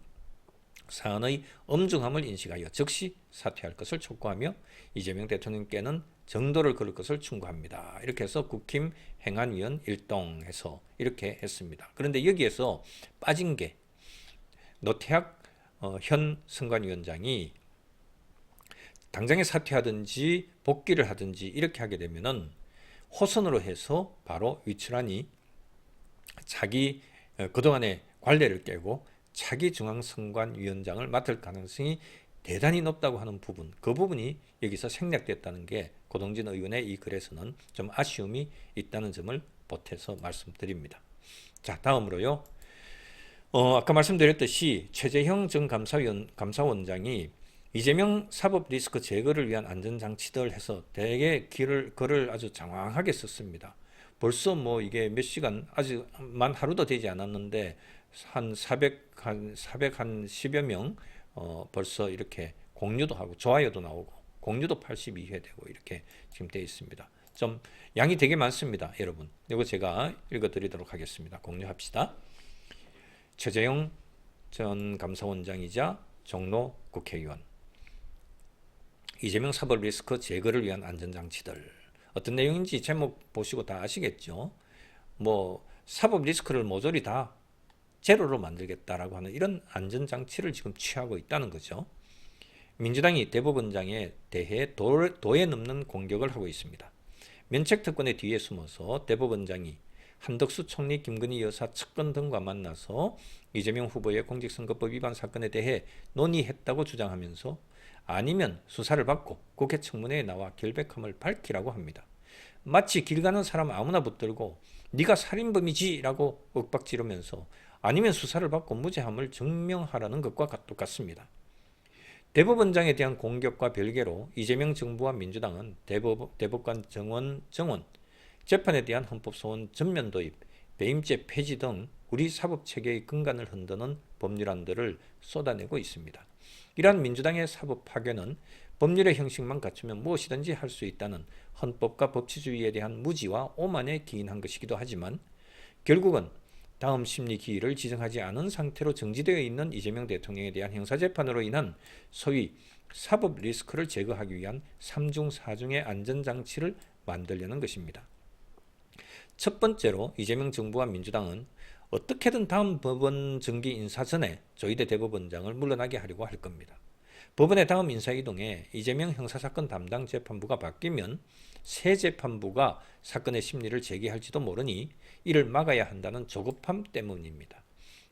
사안의 엄중함을 인식하여 즉시 사퇴할 것을 촉구하며 이재명 대통령께는 정도를 걸을 것을 충고합니다. 이렇게 해서 국힘 행안위원 일동해서 이렇게 했습니다. 그런데 여기에서 빠진 게 노태학 현 선관위원장이 당장에 사퇴하든지 복귀를 하든지 이렇게 하게 되면은 호선으로 해서 바로 위치란이 자기 그동안의 관례를 깨고 차기 중앙선관위원장을 맡을 가능성이 대단히 높다고 하는 부분, 그 부분이 여기서 생략됐다는 게 고동진 의원의 이 글에서는 좀 아쉬움이 있다는 점을 보태서 말씀드립니다. 자, 다음으로요. 아까 말씀드렸듯이 최재형 전 감사원장이 이재명 사법 리스크 제거를 위한 안전장치들 해서 대개 글을 아주 장황하게 썼습니다. 벌써 뭐 이게 몇 시간, 아직 만 하루도 되지 않았는데 한 410여 명 벌써 이렇게 공유도 하고 좋아요도 나오고 공유도 82회 되고 이렇게 지금 되어 있습니다. 좀 양이 되게 많습니다, 여러분. 이거 제가 읽어드리도록 하겠습니다. 공유합시다. 최재형 전 감사원장이자 종로 국회의원. 이재명 사법 리스크 제거를 위한 안전장치들. 어떤 내용인지 제목 보시고 다 아시겠죠? 뭐 사법 리스크를 모조리 다 제로로 만들겠다라고 하는 이런 안전장치를 지금 취하고 있다는 거죠. 민주당이 대법원장에 대해 도에 넘는 공격을 하고 있습니다. 면책특권의 뒤에 숨어서 대법원장이 한덕수 총리, 김건희 여사 측근 등과 만나서 이재명 후보의 공직선거법 위반 사건에 대해 논의했다고 주장하면서 아니면 수사를 받고 국회 청문회에 나와 결백함을 밝히라고 합니다. 마치 길 가는 사람 아무나 붙들고 네가 살인범이지 라고 윽박지르면서 아니면 수사를 받고 무죄함을 증명하라는 것과 똑같습니다. 대법원장에 대한 공격과 별개로 이재명 정부와 민주당은 대법관 정원, 재판에 대한 헌법소원 전면 도입, 배임죄 폐지 등 우리 사법체계의 근간을 흔드는 법률안들을 쏟아내고 있습니다. 이러한 민주당의 사법 파괴는 법률의 형식만 갖추면 무엇이든지 할 수 있다는 헌법과 법치주의에 대한 무지와 오만에 기인한 것이기도 하지만 결국은 다음 심리 기일을 지정하지 않은 상태로 정지되어 있는 이재명 대통령에 대한 형사재판으로 인한 소위 사법 리스크를 제거하기 위한 3중 4중의 안전장치를 만들려는 것입니다. 첫 번째로 이재명 정부와 민주당은 어떻게든 다음 법원 정기 인사 전에 조희대 대법원장을 물러나게 하려고 할 겁니다. 법원의 다음 인사 이동에 이재명 형사사건 담당 재판부가 바뀌면 새 재판부가 사건의 심리를 제기할지도 모르니 이를 막아야 한다는 조급함 때문입니다.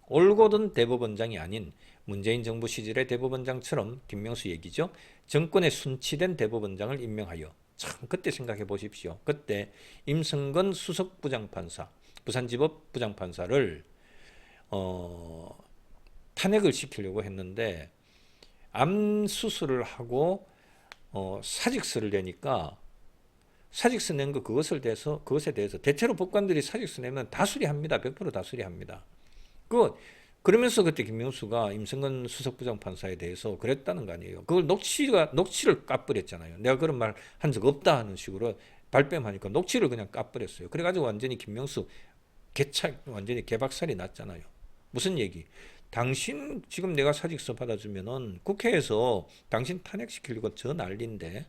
올곧은 대법원장이 아닌 문재인 정부 시절의 대법원장처럼 김명수 얘기죠. 정권에 순치된 대법원장을 임명하여 참 그때 생각해 보십시오. 그때 임성근 수석부장판사, 부산지법 부장판사를 탄핵을 시키려고 했는데 암 수술을 하고 사직서를 내니까 사직서 낸 거 그것에 대해서 대체로 법관들이 사직서 내면 다 수리합니다. 100% 다 수리합니다. 그러면서 그때 김명수가 임성근 수석부장 판사에 대해서 그랬다는 거 아니에요. 그걸 녹취를 까버렸잖아요. 내가 그런 말 한 적 없다 하는 식으로 발뺌하니까 녹취를 그냥 까버렸어요. 그래가지고 완전히 김명수 완전히 개박살이 났잖아요. 무슨 얘기? 당신 지금 내가 사직서 받아주면은 국회에서 당신 탄핵시키려고 저 난리인데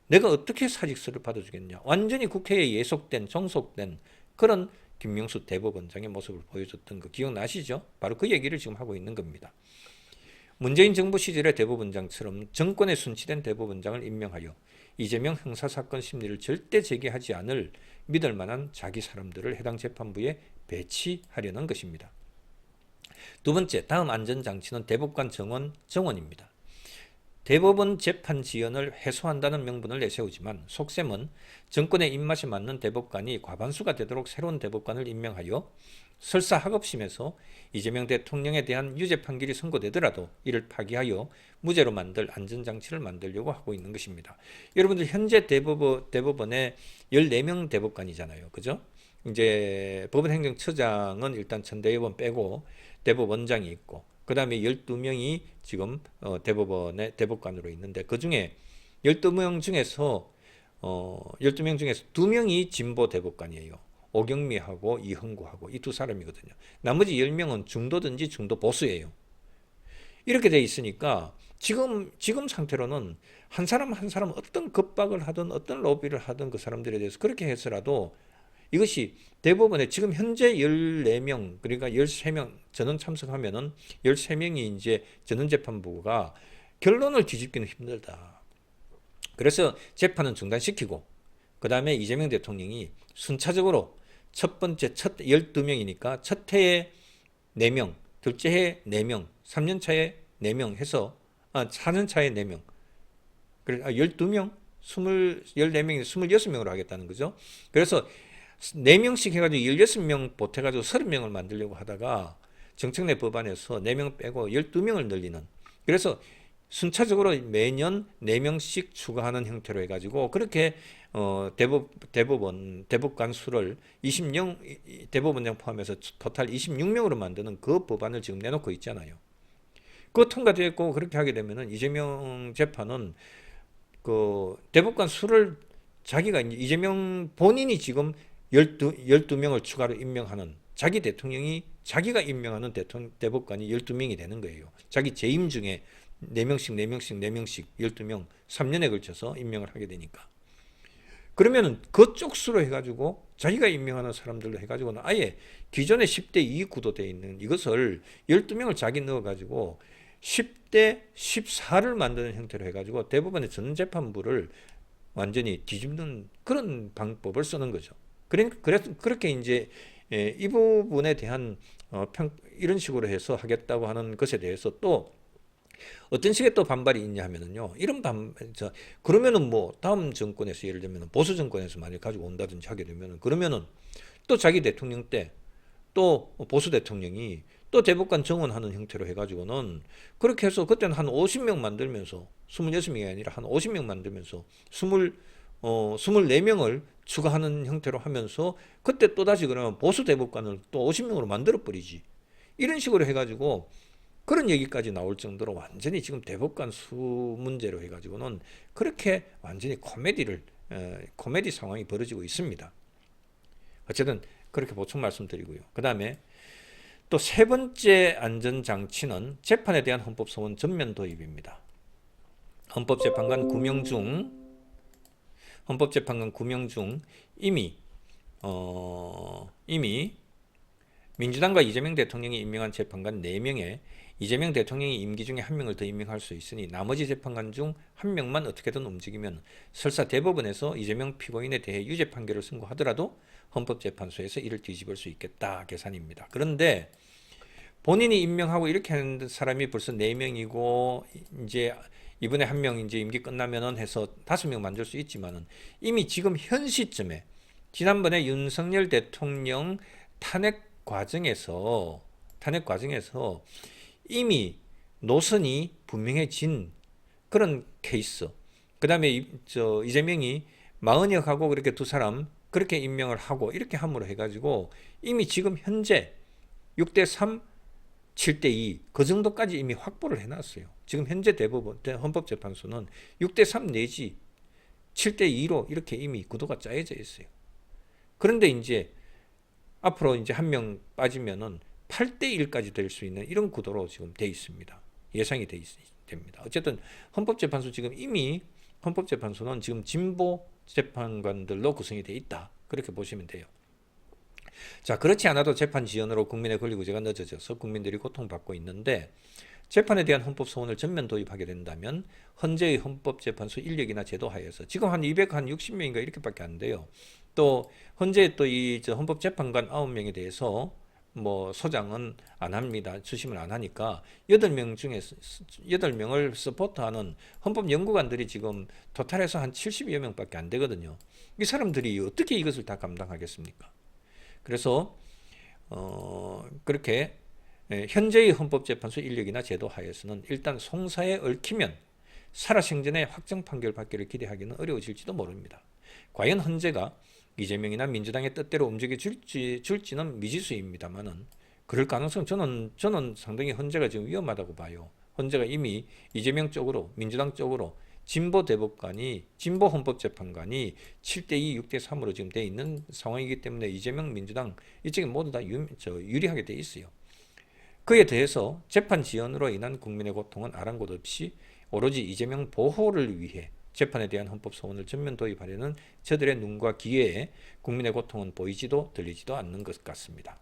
내가 어떻게 사직서를 받아주겠냐. 완전히 국회에 예속된 정속된 그런 김명수 대법원장의 모습을 보여줬던 거 기억나시죠? 바로 그 얘기를 지금 하고 있는 겁니다. 문재인 정부 시절의 대법원장처럼 정권에 순치된 대법원장을 임명하여 이재명 형사사건 심리를 절대 제기하지 않을 믿을 만한 자기 사람들을 해당 재판부에 배치하려는 것입니다. 두 번째, 다음 안전장치는 대법관 정원입니다. 대법원 재판 지연을 해소한다는 명분을 내세우지만 속셈은 정권의 입맛에 맞는 대법관이 과반수가 되도록 새로운 대법관을 임명하여 설사 학업심에서 이재명 대통령에 대한 유죄 판결이 선고되더라도 이를 파기하여 무죄로 만들 안전장치를 만들려고 하고 있는 것입니다. 여러분들 현재 대법원에 14명 대법관이잖아요. 그죠? 이제 법원행정처장은 일단 천대법원 빼고 대법원장이 있고 그 다음에 12명이 지금 대법원의 대법관으로 있는데 그 중에 12명 중에서 2명이 진보 대법관이에요. 오경미하고 이흥구하고 이 두 사람이거든요. 나머지 10명은 중도든지 중도 보수예요. 이렇게 돼 있으니까 지금 상태로는 한 사람 한 사람 어떤 겁박을 하든 어떤 로비를 하든 그 사람들에 대해서 그렇게 해서라도 이것이 대법원에 지금 현재 14명, 그러니까 13명 전원 참석하면은 13명이 이제 전원재판부가 결론을 뒤집기는 힘들다. 그래서 재판은 중단시키고, 그 다음에 이재명 대통령이 순차적으로 첫 12명이니까 첫 해에 4명, 둘째 해에 4명, 3년 차에 4명 해서, 4년 차에 4명. 그래, 12명, 14명이 26명으로 하겠다는 거죠. 그래서 4명씩 해가지고 16명 보태가지고 30명을 만들려고 하다가 정청래 법안에서 4명 빼고 12명을 늘리는, 그래서 순차적으로 매년 4명씩 추가하는 형태로 해가지고 그렇게 대법관 수를 대법원장 포함해서 토탈 26명으로 만드는 그 법안을 지금 내놓고 있잖아요. 그거 통과되었고 그렇게 하게 되면은 이재명 재판은 그 대법관 수를 자기가 이재명 본인이 지금 12명을 추가로 임명하는, 자기 대통령이 자기가 임명하는 대법관이 12명이 되는 거예요. 자기 재임 중에 4명씩 12명 3년에 걸쳐서 임명을 하게 되니까. 그러면은 그쪽 수로 해가지고 자기가 임명하는 사람들로 해가지고는 아예 기존의 10대 2 구도 되어 있는 이것을 12명을 자기 넣어가지고 10대 14를 만드는 형태로 해가지고 대법원의 전재판부를 완전히 뒤집는 그런 방법을 쓰는 거죠. 그래서 그렇게 이제 이 부분에 대한 이런 식으로 해서 하겠다고 하는 것에 대해서 또 어떤 식의 또 반발이 있냐 하면은요. 그러면은 뭐 다음 정권에서 예를 들면 보수 정권에서 만약 가지고 온다든지 하게 되면은 그러면은 또 자기 대통령 때 또 보수 대통령이 또 대법관 정원하는 형태로 해가지고는 그렇게 해서 그때는 한 50명 만들면서 26명이 아니라 한 50명 만들면서 24명을 추가하는 형태로 하면서 그때 또다시 그러면 보수 대법관을 또 50명으로 만들어 버리지. 이런 식으로 해가지고 그런 얘기까지 나올 정도로 완전히 지금 대법관 수 문제로 해가지고는 그렇게 완전히 코미디 상황이 벌어지고 있습니다. 어쨌든 그렇게 보충 말씀드리고요. 그 다음에 또 세 번째 안전장치는 재판에 대한 헌법소원 전면 도입입니다. 헌법재판관 9명 중 이미 민주당과 이재명 대통령이 임명한 재판관 4명에 이재명 대통령이 임기 중에 1명을 더 임명할 수 있으니 나머지 재판관 중 1명만 어떻게든 움직이면 설사 대법원에서 이재명 피고인에 대해 유죄 판결을 선고하더라도 헌법재판소에서 이를 뒤집을 수 있겠다 계산입니다. 그런데 본인이 임명하고 이렇게 하는 사람이 벌써 4명이고 이제 이번에 1명 이제 임기 끝나면은 해서 5명 만들 수 있지만은 이미 지금 현 시점에 지난번에 윤석열 대통령 탄핵 과정에서 이미 노선이 분명해진 그런 케이스. 그다음에 이재명이 마은혁하고 그렇게 두 사람 그렇게 임명을 하고 이렇게 함으로 해가지고 이미 지금 현재 6대3, 7대2 그 정도까지 이미 확보를 해놨어요. 지금 현재 헌법재판소는 6대3 내지 7대2로 이렇게 이미 구도가 짜여져 있어요. 그런데 이제 앞으로 이제 1명 빠지면은 8대1까지 될 수 있는 이런 구도로 지금 돼 있습니다. 예상이 됩니다. 어쨌든 헌법재판소 지금 이미 헌법재판소는 지금 진보 재판관들로 구성이 돼 있다. 그렇게 보시면 돼요. 자, 그렇지 않아도 재판 지연으로 국민의 권리구제가 늦어져서 국민들이 고통받고 있는데 재판에 대한 헌법소원을 전면 도입하게 된다면 현재의 헌법재판소 인력이나 제도 하에서 지금 한 260명인가 이렇게밖에 안 돼요. 또 현재 또 이 헌법재판관 9명에 대해서 뭐 소장은 안 합니다. 주심을 안 하니까 8명 중에서 8명을 서포트하는 헌법연구관들이 지금 토탈해서 한 70여 명밖에 안 되거든요. 이 사람들이 어떻게 이것을 다 감당하겠습니까? 그래서 그렇게 현재의 헌법재판소 인력이나 제도 하에서는 일단 송사에 얽히면 살아생전에 확정 판결 받기를 기대하기는 어려워질지도 모릅니다. 과연 헌재가 이재명이나 민주당의 뜻대로 움직여 줄지는 미지수입니다만은 그럴 가능성 저는 상당히 헌재가 지금 위험하다고 봐요. 헌재가 이미 이재명 쪽으로 민주당 쪽으로 진보 대법관이 진보 헌법재판관이 7대2, 6대3으로 지금 돼 있는 상황이기 때문에 이재명 민주당 이쪽에 모두 다 유리하게 돼 있어요. 그에 대해서 재판 지연으로 인한 국민의 고통은 아랑곳 없이 오로지 이재명 보호를 위해 재판에 대한 헌법소원을 전면 도입하려는 저들의 눈과 귀에 국민의 고통은 보이지도 들리지도 않는 것 같습니다.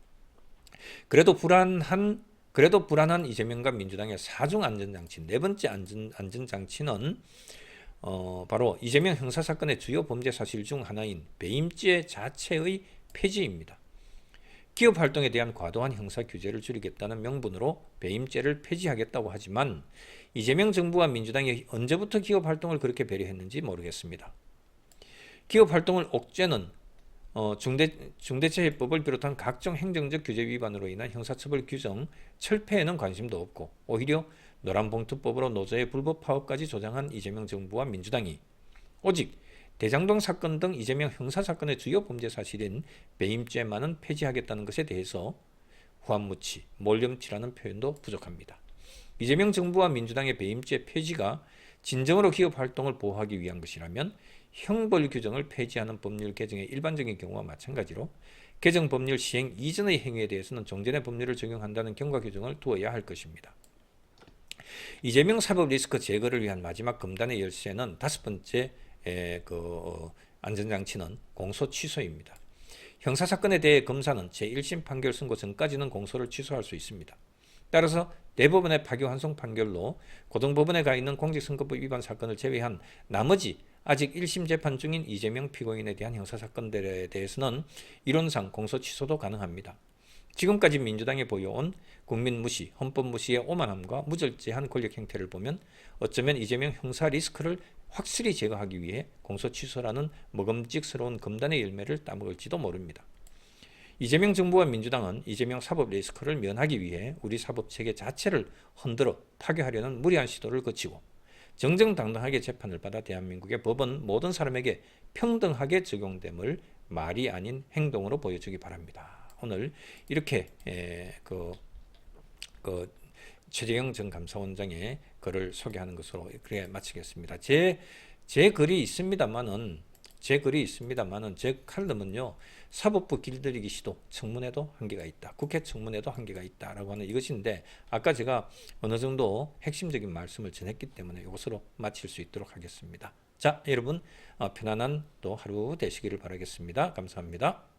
그래도 불안한 이재명과 민주당의 사중 안전장치, 네 번째 안전장치는 바로 이재명 형사사건의 주요 범죄 사실 중 하나인 배임죄 자체의 폐지입니다. 기업활동에 대한 과도한 형사 규제를 줄이겠다는 명분으로 배임죄를 폐지하겠다고 하지만 이재명 정부와 민주당이 언제부터 기업활동을 그렇게 배려했는지 모르겠습니다. 기업활동을 옥죄는 중대재해법을 비롯한 각종 행정적 규제 위반으로 인한 형사처벌 규정 철폐에는 관심도 없고 오히려 노란봉투법으로 노조의 불법 파업까지 조장한 이재명 정부와 민주당이 오직 대장동 사건 등 이재명 형사사건의 주요 범죄 사실인 배임죄만은 폐지하겠다는 것에 대해서 후한무치, 몰염치라는 표현도 부족합니다. 이재명 정부와 민주당의 배임죄 폐지가 진정으로 기업활동을 보호하기 위한 것이라면 형벌 규정을 폐지하는 법률 개정의 일반적인 경우와 마찬가지로 개정 법률 시행 이전의 행위에 대해서는 종전의 법률을 적용한다는 경과 규정을 두어야 할 것입니다. 이재명 사법 리스크 제거를 위한 마지막 금단의 열쇠는 5번째 안전장치는 공소 취소입니다. 형사사건에 대해 검사는 제1심 판결 선고 전까지는 공소를 취소할 수 있습니다. 따라서 대법원의 파기환송 판결로 고등법원에 가 있는 공직선거법 위반 사건을 제외한 나머지 아직 1심 재판 중인 이재명 피고인에 대한 형사사건들에 대해서는 이론상 공소 취소도 가능합니다. 지금까지 민주당이 보여온 국민 무시, 헌법 무시의 오만함과 무절제한 권력 행태를 보면 어쩌면 이재명 형사 리스크를 확실히 제거하기 위해 공소 취소라는 먹음직스러운 금단의 열매를 따먹을지도 모릅니다. 이재명 정부와 민주당은 이재명 사법 리스크를 면하기 위해 우리 사법체계 자체를 흔들어 파괴하려는 무리한 시도를 거치고 정정당당하게 재판을 받아 대한민국의 법은 모든 사람에게 평등하게 적용됨을 말이 아닌 행동으로 보여주기 바랍니다. 오늘 이렇게 최재형 전 감사원장의 글을 소개하는 것으로 그래 마치겠습니다. 제 글이 있습니다만은 제 글이 있습니다만은 제 칼럼은요, 사법부 길들이기 시도 청문회도 한계가 있다, 국회 청문회도 한계가 있다라고 하는 이것인데, 아까 제가 어느 정도 핵심적인 말씀을 전했기 때문에 이것으로 마칠 수 있도록 하겠습니다. 자, 여러분 편안한 또 하루 되시기를 바라겠습니다. 감사합니다.